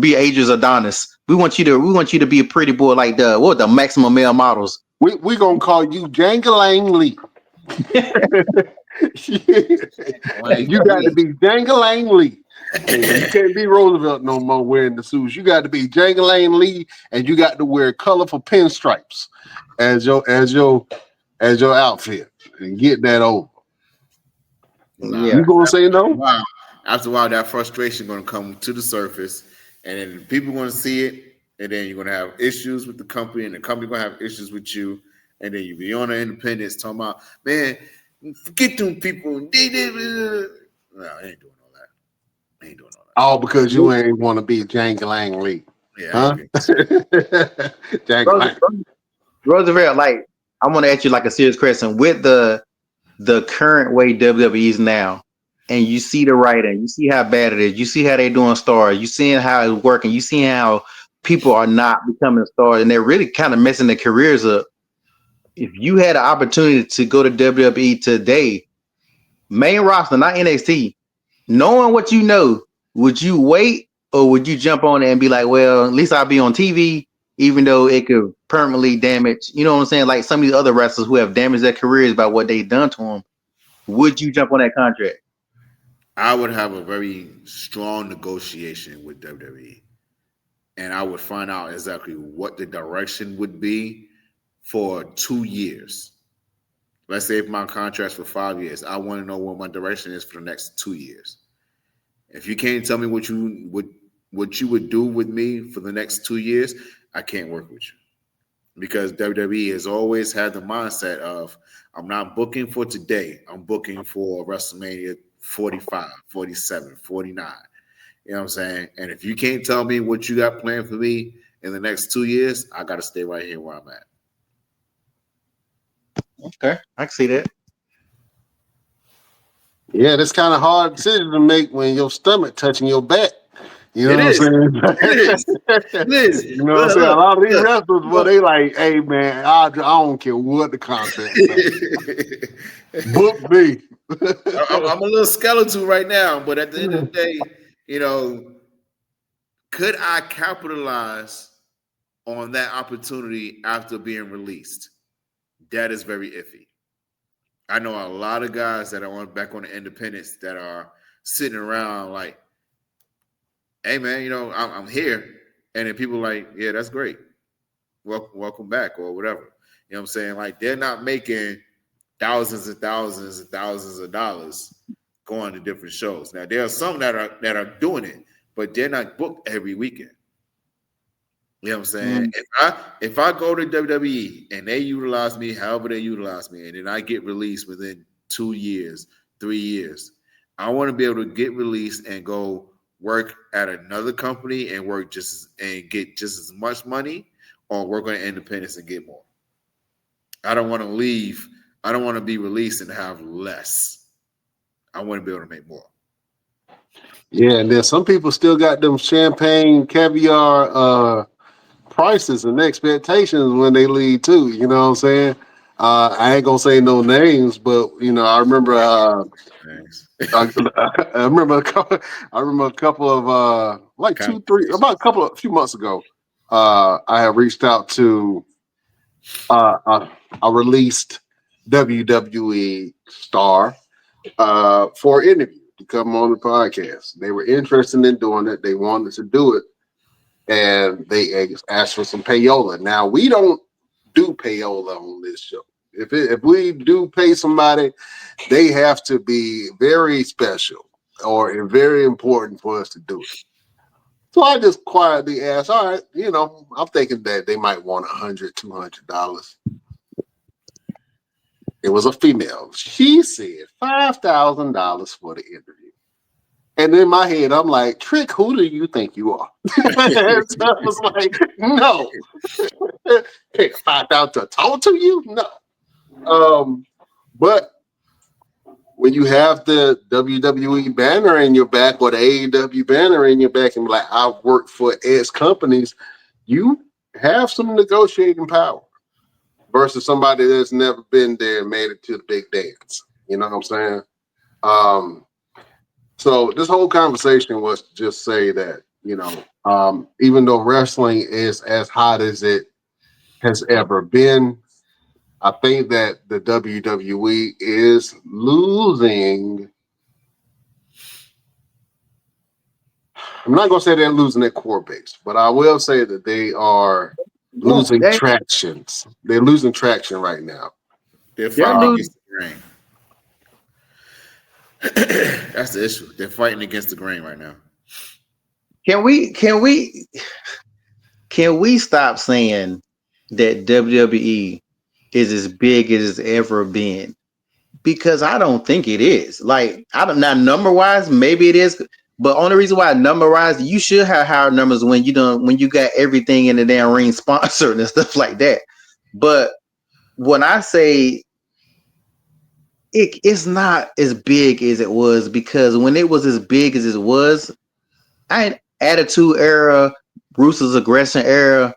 be Adrian Adonis. We want you to be a pretty boy like the maximum male models. We gonna call you Jangalang Lee. You got to be Jangalang Lee. You can't be Roosevelt no more wearing the suits. You got to be Jangalang Lee, and you got to wear colorful pinstripes as your outfit and get that over. Yeah. You gonna say no? Wow. After a while, that frustration going to come to the surface, and then people going to see it, and then you're going to have issues with the company, and the company going to have issues with you, and then you be on the independence talking about, man, forget them people. No, I ain't doing all that. All because you ain't want to be Jangalang Lee. Yeah. Jangalang. Roosevelt, like, I want to ask you like a serious question. With the current way WWE is now, and you see the writing, you see how bad it is, you see how they're doing stars, you seeing how it's working, you see how people are not becoming stars, and they're really kind of messing their careers up. If you had an opportunity to go to WWE today, main roster, not NXT, knowing what you know, would you wait or would you jump on it and be like, well, at least I'll be on TV, even though it could permanently damage, you know what I'm saying? Like some of these other wrestlers who have damaged their careers by what they've done to them. Would you jump on that contract? I would have a very strong negotiation with WWE, and I would find out exactly what the direction would be for 2 years. Let's say if my contract's for 5 years, I want to know what my direction is for the next 2 years. If you can't tell me what you would do with me for the next 2 years, I can't work with you. Because WWE has always had the mindset of, I'm not booking for today. I'm booking for WrestleMania 45, 47, 49. You know what I'm saying? And if you can't tell me what you got planned for me in the next 2 years, I got to stay right here where I'm at. Okay, I can see that. Yeah, that's kind of hard decision to make when your stomach touching your back. You know what I'm saying? It is. You know what I'm saying? A lot of these wrestlers, well, they like, hey man, I don't care what the contract is. Book me. I'm a little skeletal right now, but at the end of the day, you know, could I capitalize on that opportunity after being released? That is very iffy. I know a lot of guys that are back on the independents that are sitting around like, hey man, you know, I'm here. And then people are like, yeah, that's great. Welcome back or whatever. You know what I'm saying? Like they're not making thousands and thousands and thousands of dollars going to different shows. Now there are some that are doing it, but they're not booked every weekend. You know what I'm saying? If I go to WWE and they utilize me however they utilize me, and then I get released within 2 years, 3 years, I want to be able to get released and go work at another company and get just as much money, or work on independence and get more. I don't want to leave. I don't want to be released and have less. I want to be able to make more. Yeah, and then some people still got them champagne caviar prices and expectations when they leave too. You know what I'm saying? I ain't gonna say no names, but you know, I remember. I remember a couple of a few months ago. I had reached out to a released WWE star for an interview to come on the podcast. They were interested in doing it. They wanted to do it, and they asked for some payola. Now we don't do payola on this show. If we do pay somebody, they have to be very special or very important for us to do it. So I just quietly asked, all right, I'm thinking that they might want $100, $200. It was a female. She said $5,000 for the interview. And in my head, I'm like, Trick, who do you think you are? So I was like, no. Pay $5,000 to talk to you? No. But when you have the WWE banner in your back or the AEW banner in your back and be like, I've worked for X companies, you have some negotiating power versus somebody that's never been there and made it to the big dance. You know what I'm saying? So this whole conversation was to just say that, even though wrestling is as hot as it has ever been, I think that the WWE is losing. I'm not going to say they're losing their core base, but I will say that they are losing tractions. They're losing traction right now. They're fighting against the grain. That's the issue. They're fighting against the grain right now. Can we stop saying that WWE is as big as it's ever been? Because I don't think it is. Like, I don't, not number wise, maybe it is, but only reason why number wise, you should have higher numbers when you got everything in the damn ring sponsored and stuff like that. But when I say it's not as big as it was, because when it was as big as it was, Attitude Era, Ruthless Aggression Era,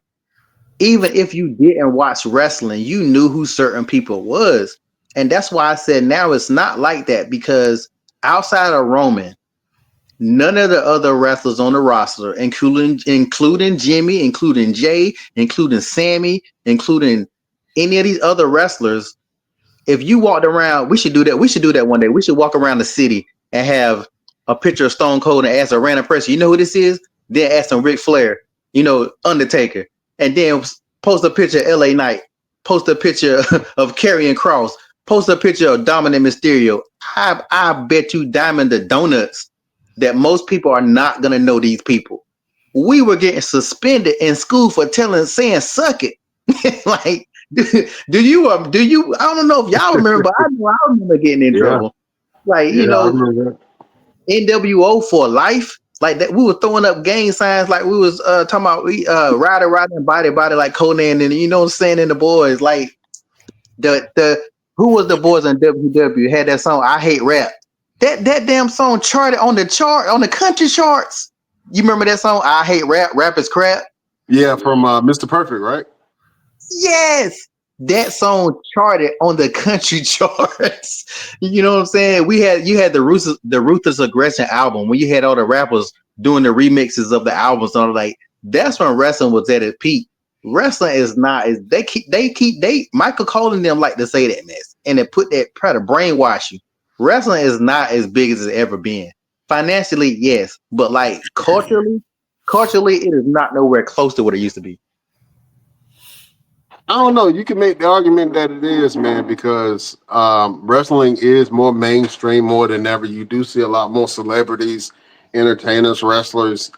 even if you didn't watch wrestling, you knew who certain people was. And that's why I said now it's not like that, because outside of Roman, none of the other wrestlers on the roster, including Jimmy, including Jay, including Sammy, including any of these other wrestlers, if you walked around, we should do that. We should do that one day. We should walk around the city and have a picture of Stone Cold and ask a random person, you know who this is? Then ask them Ric Flair, Undertaker, and then post a picture of LA Knight, post a picture of Karrion Kross, post a picture of Dominic Mysterio. I bet you Diamond the Donuts that most people are not gonna know these people. We were getting suspended in school for saying suck it. Like, do you I don't know if y'all remember, but I remember getting in trouble. Like, NWO for life. Like that, we were throwing up gang signs like we was talking about rider and body like Conan and what I'm saying, and the boys. Like the who was the boys in WW had that song I Hate Rap. That damn song charted on the country charts. You remember that song I Hate Rap? Rap is crap. Yeah, from Mr. Perfect, right? Yes, that song charted on the country charts. You know what I'm saying? You had the Ruthless Aggression album when you had all the rappers doing the remixes of the albums. And like, that's when wrestling was at its peak. Wrestling is not as they Michael Cole and them like to say that mess and they try to brainwash you. Wrestling is not as big as it's ever been. Financially, yes, but like culturally, it is not nowhere close to what it used to be. I don't know. You can make the argument that it is, man, because wrestling is more mainstream more than ever. You do see a lot more celebrities, entertainers, wrestlers.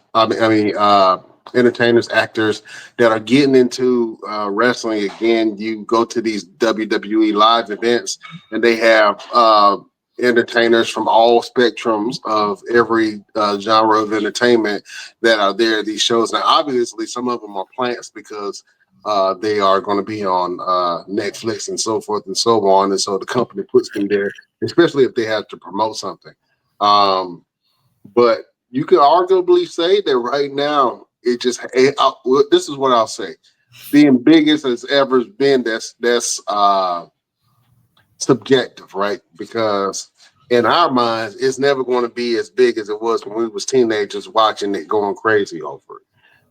Entertainers, actors that are getting into wrestling again. You go to these WWE live events, and they have entertainers from all spectrums of every genre of entertainment that are there at these shows. Now, obviously, some of them are plants because they are going to be on Netflix and so forth and so on. And so the company puts them there, especially if they have to promote something. But you could arguably say that right now, this is what I'll say. Being biggest as ever been, that's subjective, right? Because in our minds, it's never going to be as big as it was when we was teenagers watching it, going crazy over it.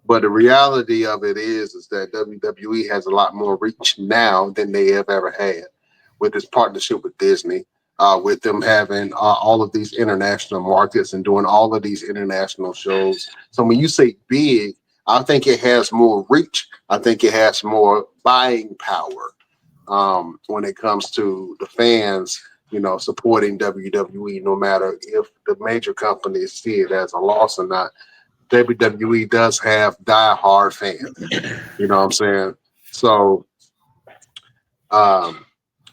But the reality of it is that WWE has a lot more reach now than they have ever had with this partnership with Disney, with them having all of these international markets and doing all of these international shows. So when you say big, I think it has more reach. I think it has more buying power when it comes to the fans, supporting WWE, no matter if the major companies see it as a loss or not. WWE does have die-hard fans. You know what I'm saying? So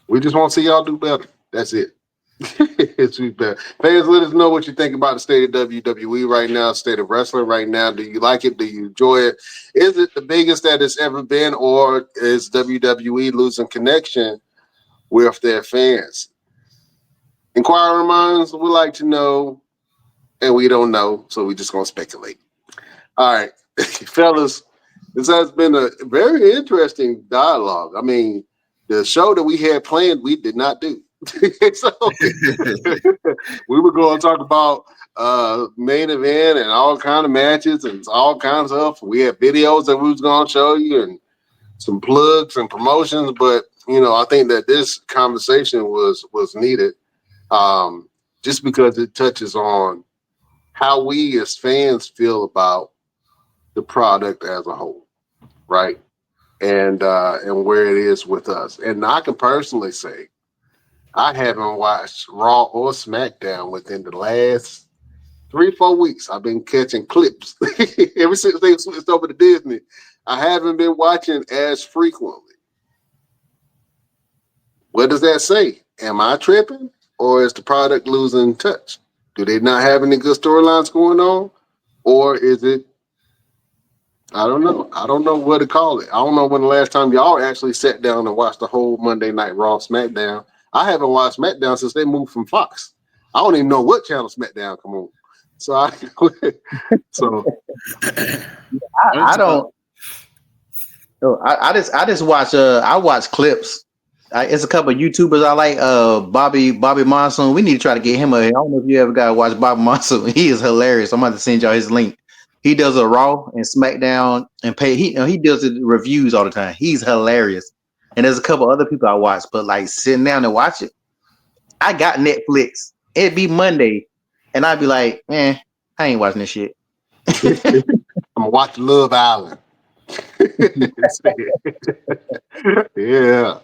we just want to see y'all do better. That's it. It's better. Fans, let us know what you think about the state of WWE right now, state of wrestling right now. Do you like it? Do you enjoy it? Is it the biggest that it's ever been, or is WWE losing connection with their fans? Inquiring minds would like to know, and we don't know, so we're just gonna speculate. All right, fellas, this has been a very interesting dialogue. I mean, the show that we had planned, we did not do. So we were going to talk about main event and all kind of matches and all kinds of stuff. We had videos that we was going to show you and some plugs and promotions, but I think that this conversation was needed, just because it touches on how we as fans feel about the product as a whole, right? And where it is with us. And I can personally say I haven't watched Raw or SmackDown within the last 3-4 weeks. I've been catching clips ever since they switched over to Disney. I haven't been watching as frequently. What does that say? Am I tripping, or is the product losing touch? Do they not have any good storylines going on, or is it? I don't know. I don't know what to call it. I don't know when the last time y'all actually sat down and watched the whole Monday Night Raw SmackDown. I haven't watched SmackDown since they moved from Fox. I don't even know what channel SmackDown come on. So I don't. I just watch. I watch clips. It's a couple of YouTubers I like. Bobby Monsoon. We need to try to get him. I don't know if you ever got to watch Bobby Monsoon. He is hilarious. I'm about to send y'all his link. He does a Raw and SmackDown and pay. He does the reviews all the time. He's hilarious. And there's a couple other people I watch, but like sitting down and watch it. I got Netflix. It'd be Monday, and I'd be like, man, I ain't watching this shit. I'm gonna watch Love Island. Yeah,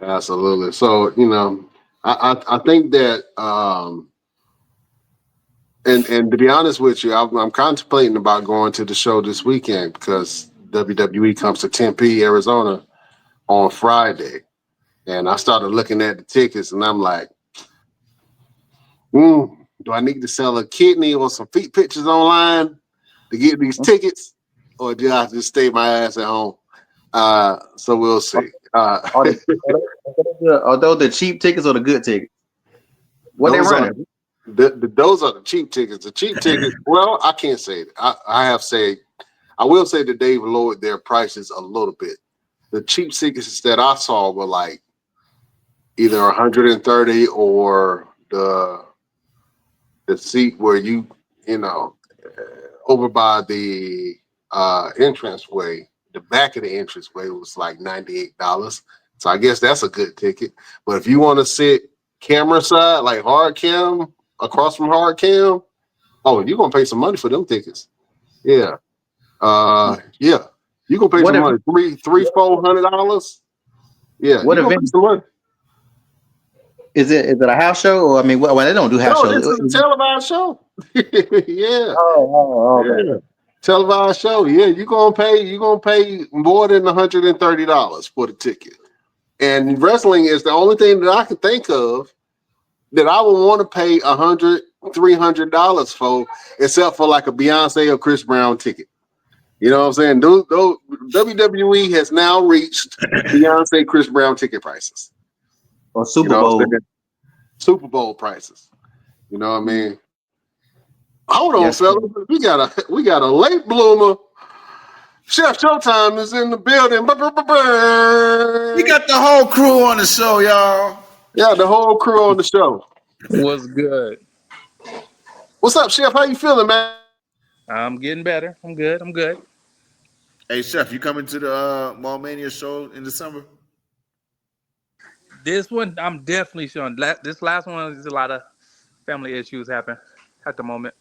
absolutely. So I think that and to be honest with you, I'm contemplating about going to the show this weekend because WWE comes to Tempe, Arizona on Friday. And I started looking at the tickets and I'm like, do I need to sell a kidney or some feet pictures online to get these tickets? Or do I just stay my ass at home? So we'll see. Are those the cheap tickets or the good tickets? What they running? Those are the cheap tickets. The cheap tickets, well, I can't say it. I will say that they've lowered their prices a little bit. The cheap tickets that I saw were like either 130 or the seat where you over by the entranceway, the back of the entranceway was like $98. So I guess that's a good ticket. But if you want to sit camera side, like hard cam, across from hard cam, you're gonna pay some money for them tickets. Yeah. Yeah. You're gonna pay some money. $300-$400. Yeah. What event? Some money. Is it a house show? Or they don't do house shows. No, it's a televised show. Yeah. Okay. Yeah. Televised show. Yeah, you're gonna pay more than $130 for the ticket. And wrestling is the only thing that I can think of that I would want to pay $100-$300 for, except for like a Beyonce or Chris Brown ticket. You know what I'm saying? Those WWE has now reached Beyonce, Chris Brown ticket prices. Or Super Bowl. Super Bowl prices. You know what I mean? Hold on, fellas. We got a late bloomer. Chef Showtime is in the building. We got the whole crew on the show, y'all. Yeah, the whole crew on the show. What's good? What's up, Chef? How you feeling, man? I'm getting better. I'm good. Hey, Chef, you coming to the Mallmania show in December? This one, I'm definitely showing. This last one, there's a lot of family issues happen at the moment,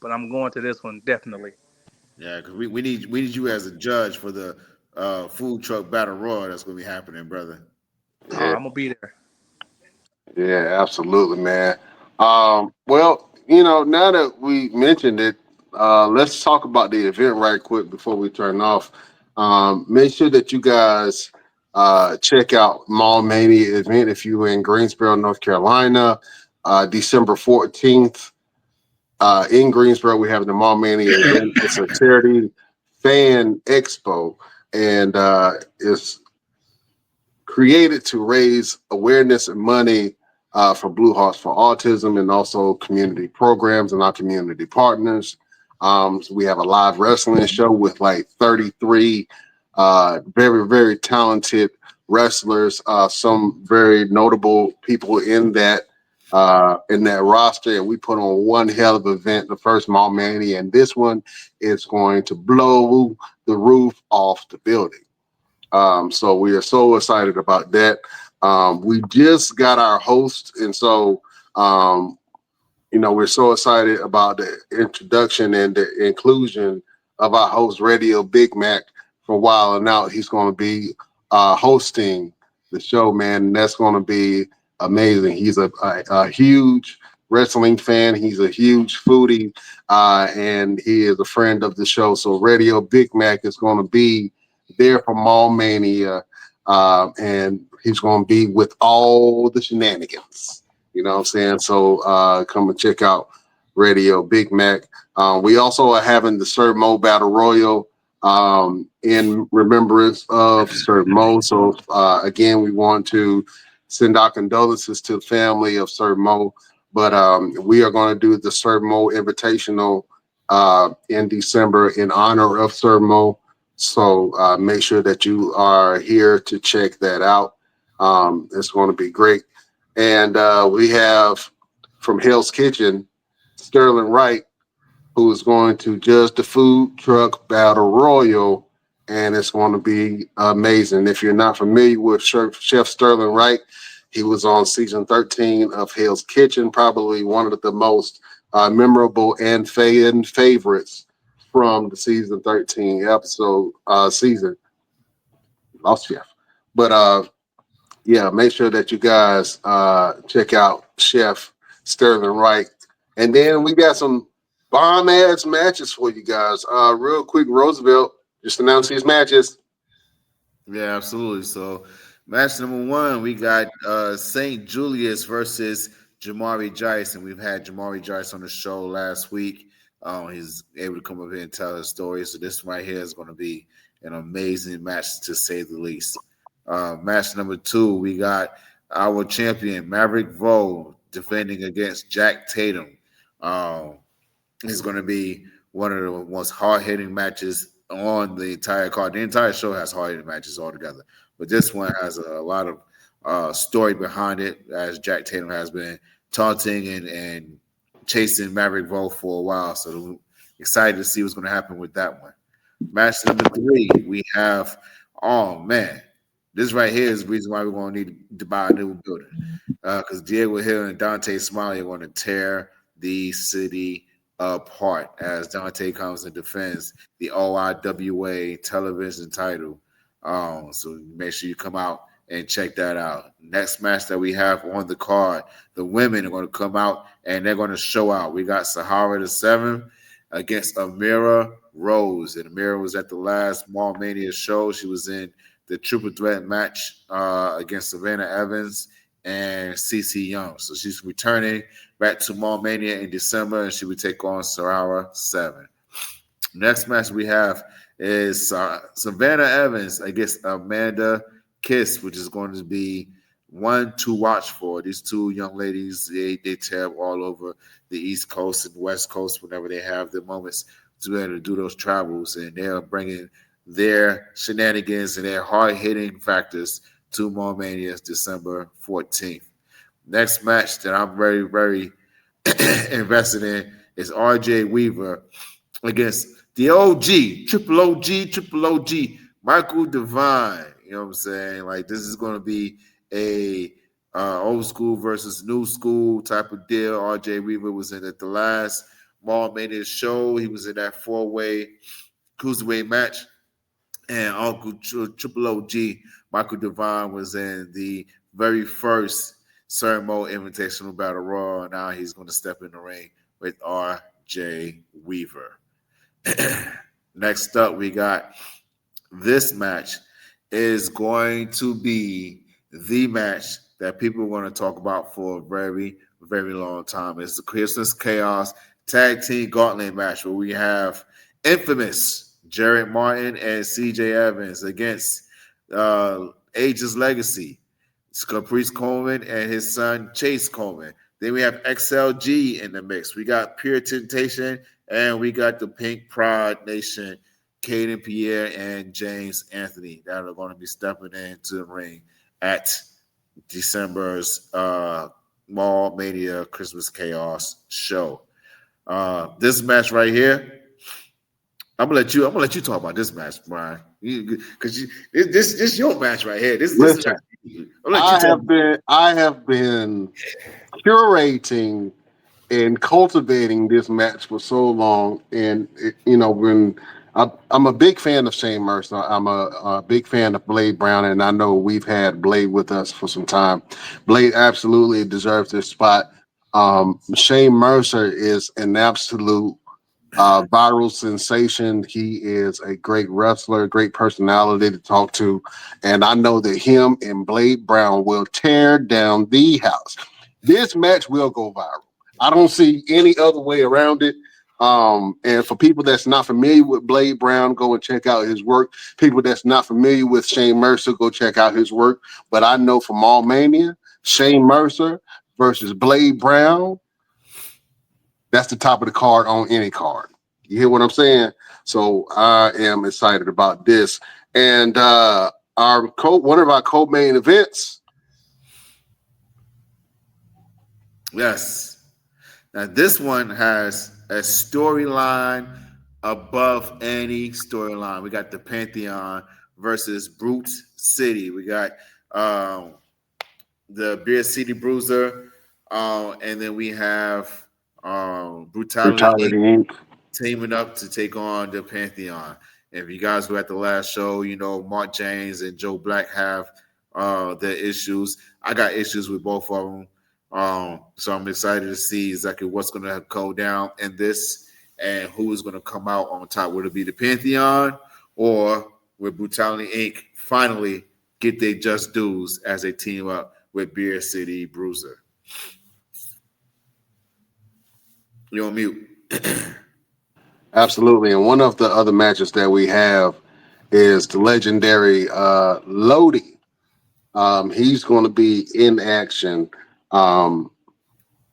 but I'm going to this one definitely. Yeah, because we need you as a judge for the food truck battle royal that's going to be happening, brother. Yeah, I'm gonna be there. yeah, absolutely, man. Well, now that we mentioned it, let's talk about the event right quick before we turn off. Make sure that you guys check out Mall Mania event if you're in Greensboro, North Carolina, December 14th. In Greensboro, we have the Mall Mania event. It's a charity fan expo, and it's created to raise awareness and money for Blue Hearts for Autism and also community programs and our community partners. So we have a live wrestling show with like 33 very, very talented wrestlers, some very notable people in that roster, and we put on one hell of an event, the first Mall Mania, and this one is going to blow the roof off the building. So we are so excited about that. We just got our host, and so we're so excited about the introduction and the inclusion of our host, Radio Big Mac, from Wild and Out. He's going to be hosting the show, man, and that's going to be amazing. He's a huge wrestling fan. He's a huge foodie, and he is a friend of the show. So Radio Big Mac is going to be there for Mall Mania, and he's going to be with all the shenanigans. You know what I'm saying? So come and check out Radio Big Mac. We also are having the Sir Mo Battle Royal in remembrance of Sir Mo. So again, we want to send our condolences to the family of Sir Mo. But we are going to do the Sir Mo Invitational in December in honor of Sir Mo. So make sure that you are here to check that out. It's going to be great. And we have from Hell's Kitchen, Sterling Wright, who is going to judge the food truck battle royal, and it's going to be amazing. If you're not familiar with Chef Sterling Wright, he was on season 13 of Hell's Kitchen, probably one of the most memorable and fan favorites from the season 13 episode season. Lost Chef. But yeah, make sure that you guys check out Chef Sterling Wright. And then we got some bomb ass matches for you guys. Real quick, Roosevelt just announced his matches. Yeah, absolutely. So, match number one, we got St. Julius versus Jamari Jice, and we've had Jamari Jice on the show last week. He's able to come up here and tell his story. So this right here is going to be an amazing match, to say the least. Match number two, we got our champion Maverick Vo defending against Jack Tatum. It's going to be one of the most hard-hitting matches on the entire card. The entire show has hard-hitting matches altogether, but this one has a lot of story behind it, as Jack Tatum has been taunting and chasing Maverick Vo for a while. So excited to see what's going to happen with that one. Match number three, we have, oh man, this right here is the reason why we're going to need to buy a new building, because Diego Hill and Dante Smiley are going to tear the city apart as Dante comes and defends the OIWA television title. So make sure you come out and check that out. Next match that we have on the card, the women are going to come out and they're going to show out. We got Sahara the 7th against Amira Rose. And Amira was at the last Mall Mania show. She was in the triple threat match against Savannah Evans and CeCe Young. So she's returning back to Mall Mania in December, and she will take on Sahara 7. Next match we have is Savannah Evans against Amanda Kiss, which is going to be one to watch for. These two young ladies, they tear all over the East Coast and West Coast whenever they have their moments to be able to do those travels, and they're bringing their shenanigans and their hard-hitting factors to Mall Mania December 14th. Next match that I'm very, very invested in is RJ Weaver against the OG, Triple OG, Michael Devine. You know what I'm saying? Like, this is going to be a old school versus new school type of deal. RJ Weaver was in at the last Mall Mania show. He was in that 4-way cruiserweight match and Uncle Triple OG, Michael Devine, was in the very first Ceremony Invitational Battle Royal. Now he's going to step in the ring with R.J. Weaver. Next up, we got this match is going to be the match that people are going to talk about for a very, very long time. It's the Christmas Chaos Tag Team Gauntlet match where we have infamous Jarrett Martin and CJ Evans against Age's Legacy, Caprice Coleman and his son Chase Coleman. Then we have XLG in the mix. We got Pure Temptation and we got the Pink Pride Nation, Caden Pierre and James Anthony, that are going to be stepping into the ring at December's Mall Mania Christmas Chaos show. This match right here, I'm gonna let you talk about this match, Brian, because this your match right here. Listen, I have been curating and cultivating this match for so long, and when I'm a big fan of Shane Mercer, I'm a big fan of Blade Brown, and I know we've had Blade with us for some time. Blade absolutely deserves this spot. Shane Mercer is an absolute viral sensation. He is a great wrestler, great personality to talk to, and I know that him and Blade Brown will tear down the house. This match will go viral. I don't see any other way around it. And for people that's not familiar with Blade Brown, go and check out his work. People that's not familiar with Shane Mercer, go check out his work. But I know from Mall Mania, Shane Mercer versus Blade Brown, that's the top of the card on any card. You hear what I'm saying? So I am excited about this. And one of our co-main events. Yes. Now this one has a storyline above any storyline. We got the Pantheon versus Brute City. We got the Beer City Bruiser, and then we have Brutality Inc. teaming up to take on the Pantheon. If you guys were at the last show, Mark James and Joe Black have their issues. I got issues with both of them. So I'm excited to see exactly what's going to go down in this and who is going to come out on top. Would it be the Pantheon or will Brutality Inc. finally get their just dues as they team up with Beer City Bruiser? You're on mute. Absolutely. And one of the other matches that we have is the legendary Lodi. He's going to be in action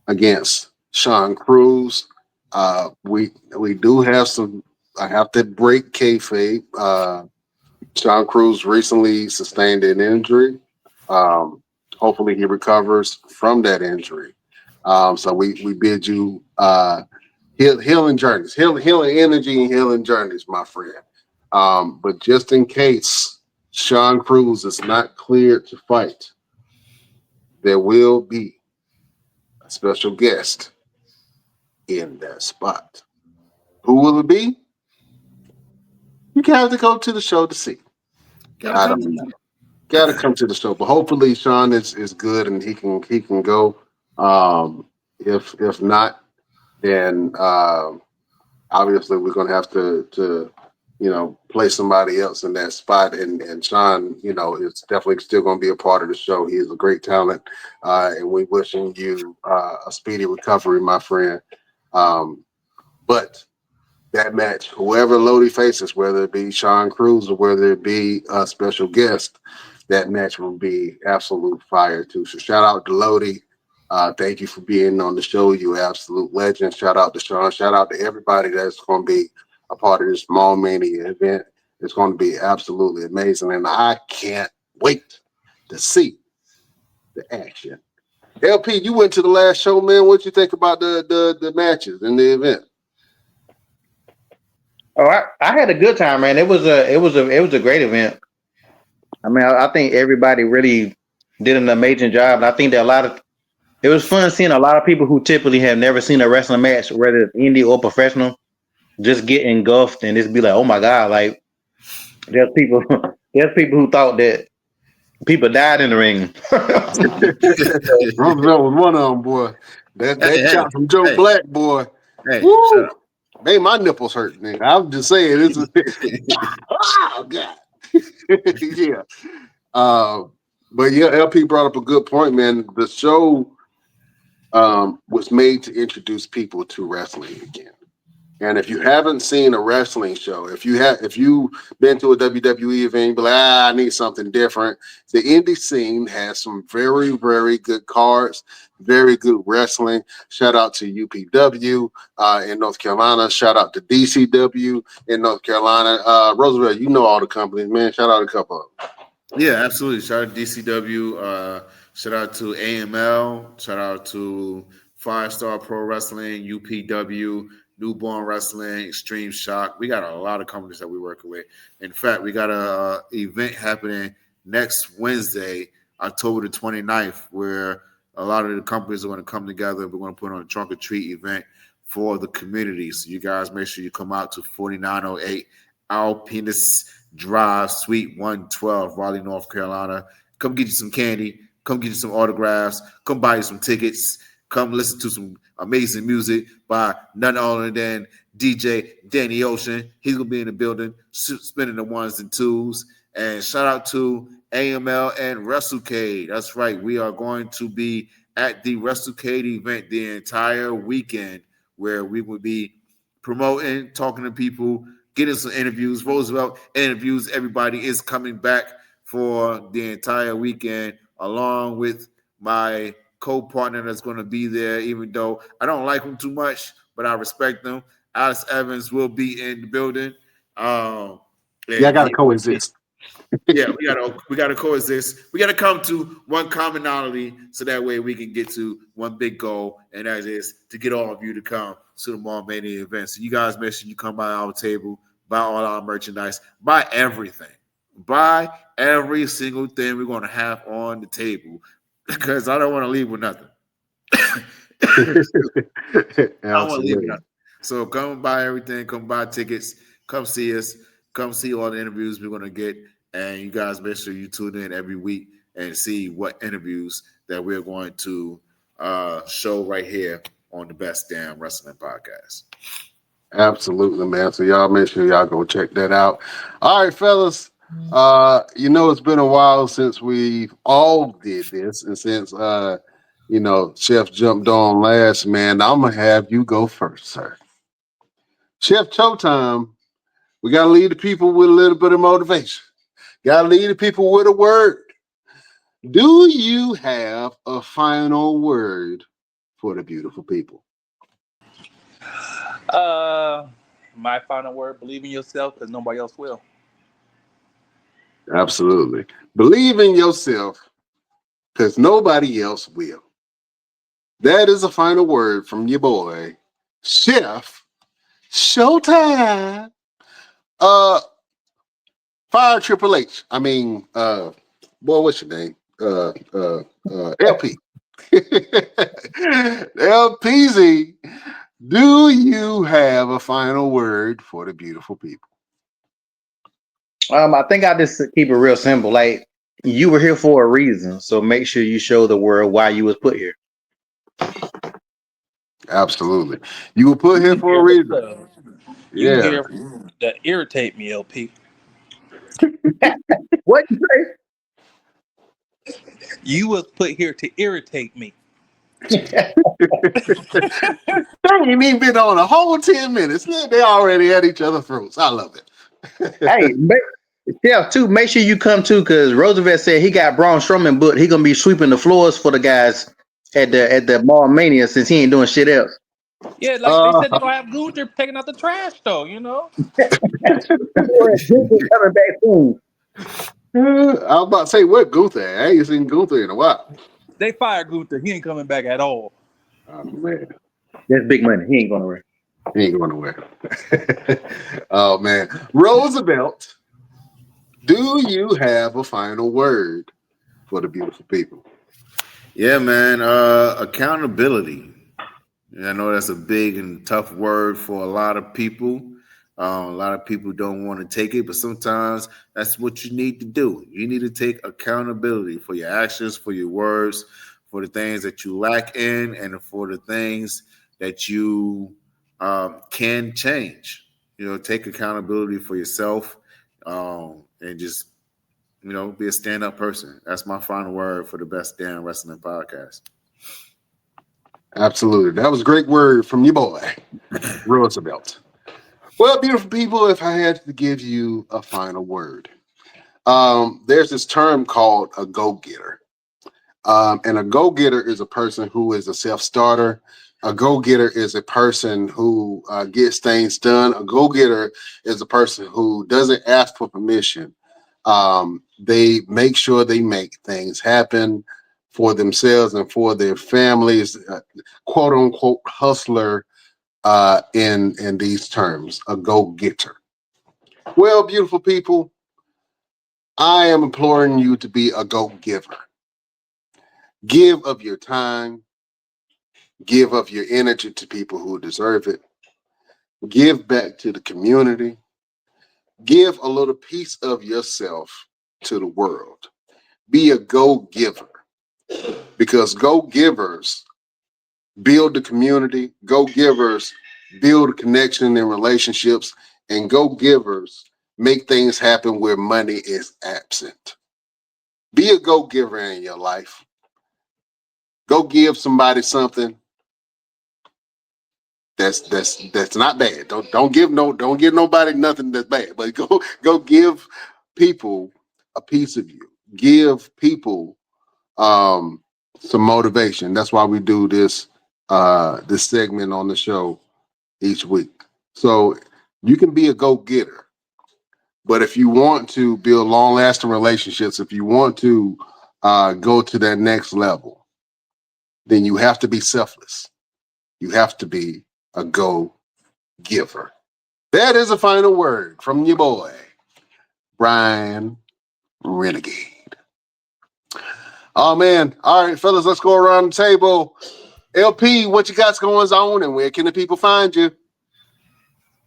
against Sean Cruz. We do have some. I have to break kayfabe. Sean Cruz recently sustained an injury. Hopefully he recovers from that injury. So we bid you healing journeys, healing energy and healing journeys, my friend. But just in case Sean Cruz is not cleared to fight, there will be a special guest in that spot. Who will it be? You have to go to the show to see. Gotta come to the show. But hopefully Sean is good and he can go. If not, then obviously we're gonna have to play somebody else in that spot. And Sean, is definitely still gonna be a part of the show. He is a great talent, and we wishing you a speedy recovery, my friend. But that match, whoever Lodi faces, whether it be Sean Cruz or whether it be a special guest, that match will be absolute fire too. So shout out to Lodi. Thank you for being on the show. You absolute legend. Shout out to Sean. Shout out to everybody that's going to be a part of this Mall Mania event. It's going to be absolutely amazing, and I can't wait to see the action. LP, you went to the last show, man. What you think about the matches in the event? Oh, I had a good time, man. It was a great event. I mean, I think everybody really did an amazing job, and I think that it was fun seeing a lot of people who typically have never seen a wrestling match, whether it's indie or professional, just get engulfed and just be like, oh my God, like There's people who thought that people died in the ring. Roosevelt was one of them, boy. That Hey, shot from Joe hey, Black, boy. hey, Woo! shut Made my nipples hurt, nigga. I'm just saying this is oh god. Yeah. But yeah, LP brought up a good point, man. The show was made to introduce people to wrestling again. And if you haven't seen a wrestling show, if you've been to a WWE event, you be like, I need something different. The indie scene has some very, very good cards, very good wrestling. Shout out to UPW in North Carolina. Shout out to DCW in North Carolina. Roosevelt, you know all the companies, man. Shout out a couple of them. Yeah, absolutely. Shout out to DCW. Shout out to AML. Shout out to 5-Star Pro Wrestling, UPW, Newborn Wrestling, Extreme Shock. We got a lot of companies that we work with. In fact, we got a event happening next Wednesday, October the 29th, where a lot of the companies are going to come together. We're going to put on a trunk or treat event for the community. So you guys make sure you come out to 4908 Alpinus Drive, Suite 112, Raleigh, North Carolina. Come get you some candy. Come get you some autographs. Come buy you some tickets. Come listen to some amazing music by none other than DJ Danny Ocean. He's going to be in the building, spinning the ones and twos. And shout out to AML and WrestleCade. That's right. We are going to be at the WrestleCade event the entire weekend, where we will be promoting, talking to people, getting some interviews. Roosevelt interviews. Everybody is coming back for the entire weekend, along with my co-partner that's going to be there, even though I don't like him too much, but I respect him. Alex Evans will be in the building. Yeah, I gotta coexist. Yeah, we gotta coexist. We gotta come to one commonality, so that way we can get to one big goal, and that is to get all of you to come to the Mall Mania event. So you guys make sure you come by our table, buy all our merchandise, buy everything, buy every single thing we're gonna have on the table, because I don't want to leave with nothing. I don't want to leave with nothing. So come buy everything, come buy tickets, come see us, come see all the interviews we're gonna get. And you guys make sure you tune in every week and see what interviews that we're going to show right here on the Best Damn Wrestling Podcast. Absolutely, man. So y'all make sure y'all go check that out. All right, fellas. It's been a while since we all did this, and since Chef jumped on last, man, I'm gonna have you go first, sir. Chef Showtime. We gotta leave the people with a little bit of motivation. Gotta leave the people with a word. Do you have a final word for the beautiful people? My final word: believe in yourself, because nobody else will. Absolutely. Believe in yourself, because nobody else will. That is a final word from your boy, Chef Showtime. Fire Triple H. I mean, boy, what's your name? LP. LPZ, do you have a final word for the beautiful people? I think I just keep it real simple. Like, you were here for a reason, so make sure you show the world why you was put here. Absolutely. You were put here for a reason. You Yeah. here to irritate me, LP. What you say? You was put here to irritate me. They ain't even been on a whole 10 minutes. They already at each other's throats. I love it. Hey, Chef, too, make sure you come too, because Roosevelt said he got Braun Strowman, but he gonna be sweeping the floors for the guys at the Mall Mania, since he ain't doing shit else. Yeah, like they said they're gonna have Gunther taking out the trash, though. Coming back soon. I was about to say, where Gunther? I ain't seen Gunther in a while. They fired Gunther. He ain't coming back at all. Oh, man. That's big money. He ain't going nowhere. He ain't going nowhere. Oh, man. Roosevelt, do you have a final word for the beautiful people? Yeah, man. Accountability. I know that's a big and tough word for a lot of people. A lot of people don't want to take it, but sometimes that's what you need to do. You need to take accountability for your actions, for your words, for the things that you lack in, and for the things that you can change. Take accountability for yourself, and just be a stand-up person. That's my final word for the Best Damn Wrestling Podcast. Absolutely. That was a great word from your boy, Roosevelt. Well, beautiful people, if I had to give you a final word, there's this term called a go-getter. And a go-getter is a person who is a self-starter. A go-getter is a person who gets things done. A go-getter is a person who doesn't ask for permission. They make sure they make things happen for themselves and for their families. Quote unquote hustler in these terms, a go-getter. Well, beautiful people, I am imploring you to be a go-giver. Give of your time. Give of your energy to people who deserve it. Give back to the community. Give a little piece of yourself to the world. Be a go-giver, because go-givers build the community. Go-givers build connection and relationships, and go-givers make things happen where money is absent. Be a go-giver in your life. Go give somebody something that's not bad. Don't give nobody nothing that's bad, but go give people a piece of you. Give people some motivation. That's why we do this segment on the show each week. So you can be a go-getter, but if you want to build long-lasting relationships, if you want to go to that next level, then you have to be selfless. You have to be a go-giver. That is a final word from your boy, Brian Renegade. Oh, man. All right, fellas, let's go around the table. LP, what you got going on, and where can the people find you?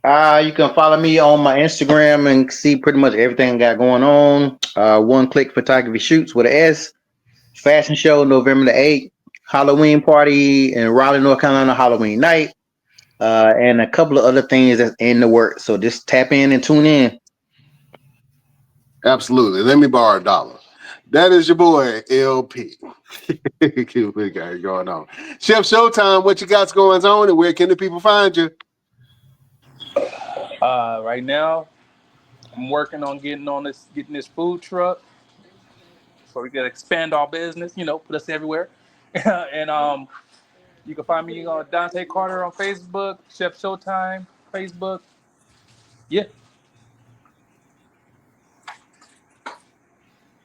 You can follow me on my Instagram and see pretty much everything I got going on. One Click Photography Shoots with an S. Fashion show November the 8th. Halloween party in Raleigh, North Carolina, Halloween night. And a couple of other things that's in the works. So just tap in and tune in. Absolutely. Let me borrow $1. That is your boy, LP. Cute guy going on. Chef Showtime, what you got going on, and where can the people find you? Right now, I'm working on getting this food truck, so we can expand our business. Put us everywhere. And you can find me on Dante Carter on Facebook, Chef Showtime Facebook. Yeah.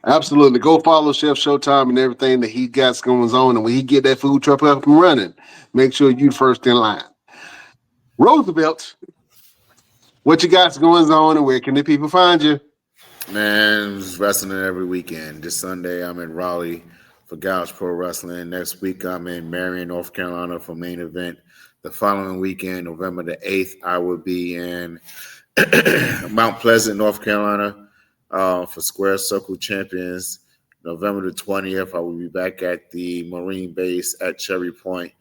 Absolutely. Go follow Chef Showtime and everything that he got going on. And when he get that food truck up and running, make sure you first in line. Roosevelt, what you got going on, and where can the people find you? Man, just wrestling every weekend. This Sunday, I'm in Raleigh for Gouge Pro Wrestling. Next week, I'm in Marion, North Carolina for main event. The following weekend, November the 8th, I will be in Mount Pleasant, North Carolina for Square Circle Champions. November the 20th, I will be back at the Marine Base at Cherry Point.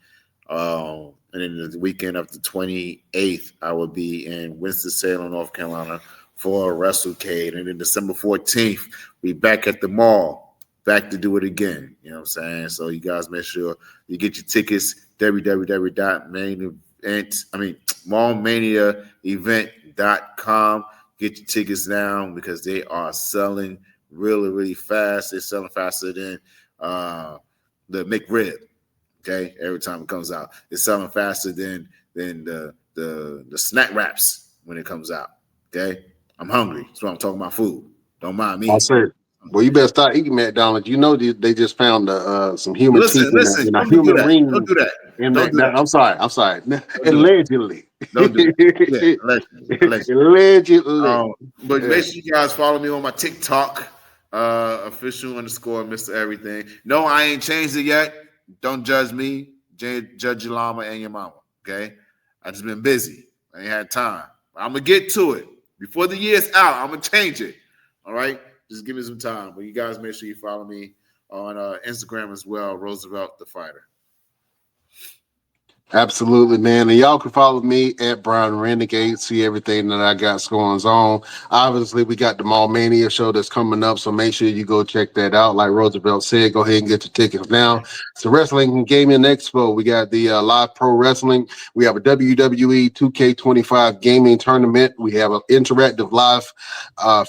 And then the weekend of the 28th, I will be in Winston-Salem, North Carolina for WrestleCade. And then December 14th, we back at the mall, back to do it again. You know what I'm saying? So you guys make sure you get your tickets, mallmaniaevent.com. Get your tickets now because they are selling really, really fast. They're selling faster than the McRib. Okay, every time it comes out, it's selling faster than the snack wraps when it comes out. Okay, I'm hungry. That's why I'm talking about food. Don't mind me. I said, well, you better start eating McDonald's. You know they just found some human teeth in a human ring. Don't do that. I'm sorry. Allegedly. Don't do that. Allegedly. But make sure you guys follow me on my TikTok, official _ Mr. Everything. No, I ain't changed it yet. Don't judge me. Judge your llama and your mama. Okay, I just been busy. I ain't had time. I'm gonna get to it before the year's out. I'm gonna change it. All right, just give me some time. But you guys make sure you follow me on Instagram as well, Roosevelt the Fighter. Absolutely, man. And y'all can follow me at Brian Renegade, see everything that I got going on. Obviously, we got the Mall Mania show that's coming up, so make sure you go check that out. Like Roosevelt said, go ahead and get your tickets now. It's the Wrestling and Gaming Expo. We got the live pro wrestling. We have a WWE 2K25 gaming tournament. We have an interactive live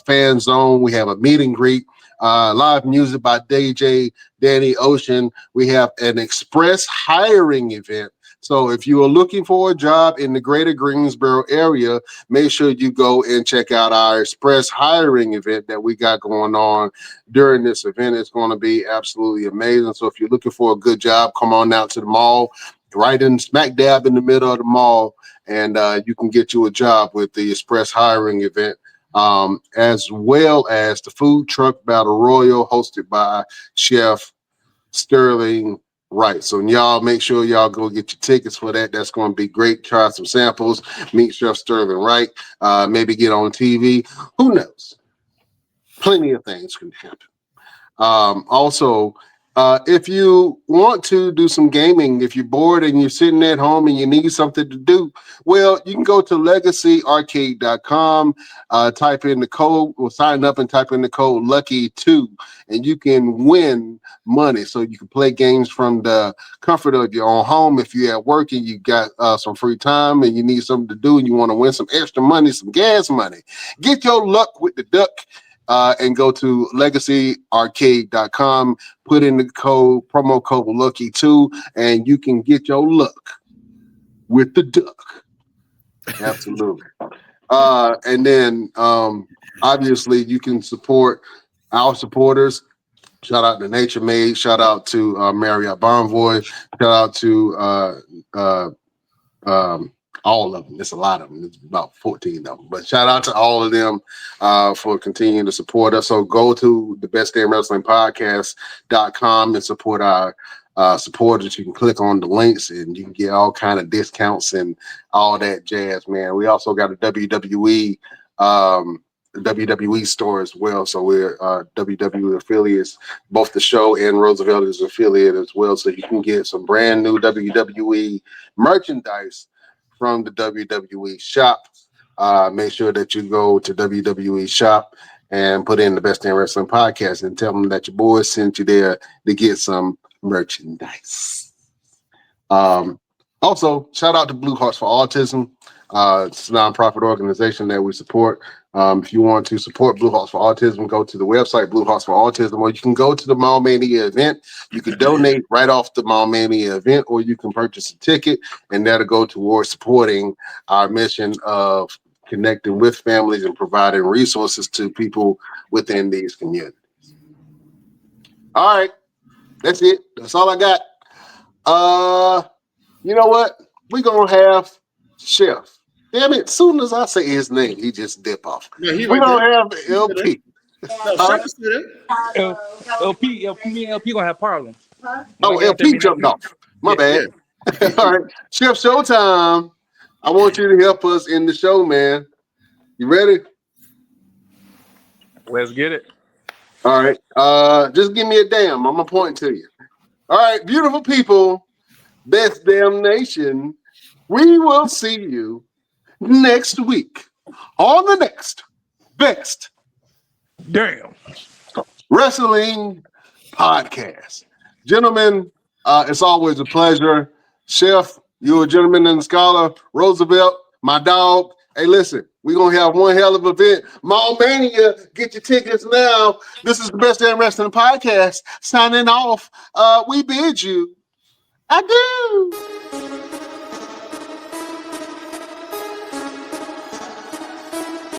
fan zone. We have a meet and greet. Live music by DJ Danny Ocean. We have an express hiring event. So if you are looking for a job in the greater Greensboro area, make sure you go and check out our express hiring event that we got going on during this event. It's going to be absolutely amazing. So if you're looking for a good job, come on out to the mall, right in smack dab in the middle of the mall, and you can get you a job with the express hiring event. As well as the food truck battle royal hosted by Chef Sterling Wright. So y'all make sure y'all go get your tickets for that. That's going to be great. Try some samples, meet Chef Sterling Wright, maybe get on TV. Who knows? Plenty of things can happen. Also, if you want to do some gaming, if you're bored and you're sitting at home and you need something to do, well, you can go to legacyarcade.com, type in the code, or sign up and type in the code LUCKY2, and you can win money. So you can play games from the comfort of your own home. If you're at work and you got some free time and you need something to do and you want to win some extra money, some gas money, get your luck with the duck. And go to legacyarcade.com, put in the promo code LUCKY2, and you can get your luck with the duck. Absolutely. And then obviously you can support our supporters. Shout out to Nature Made. Shout out to Marriott Bonvoy. Shout out to all of them. It's a lot of them. It's about 14 of them. But shout out to all of them for continuing to support us. So go to the Best Damn Wrestling Podcast.com and support our supporters. You can click on the links and you can get all kind of discounts and all that jazz, man. We also got a WWE store as well. So we're WWE affiliates. Both the show and Roosevelt is affiliate as well. So you can get some brand new WWE merchandise from the WWE shop. Make sure that you go to WWE shop and put in the Best Damn Wrestling Podcast and tell them that your boys sent you there to get some merchandise. Also, shout out to Blue Hearts for Autism. It's a nonprofit organization that we support. If you want to support Blue Hearts for Autism, go to the website Blue Hearts for Autism, or you can go to the Mall Mania event. You can donate right off the Mall Mania event, or you can purchase a ticket, and that'll go towards supporting our mission of connecting with families and providing resources to people within these communities. All right, that's it. That's all I got. You know what? We're gonna have Chef. Damn it, as soon as I say his name, he just dip off. Yeah, We're going to have LP. LP, me and LP gonna have problems. Oh, LP jumped off. My bad. All right, Chef Showtime. I want you to help us in the show, man. You ready? Let's get it. All right. Just give me a damn. I'm going to point to you. All right, beautiful people, Best Damn Nation, we will see you next week on the next Best Damn Wrestling Podcast. Gentlemen, it's always a pleasure. Chef, you're a gentleman and a scholar. Roosevelt, my dog. Hey, listen, we're going to have one hell of an event. Mall Mania, get your tickets now. This is the Best Damn Wrestling Podcast. Signing off. We bid you adieu.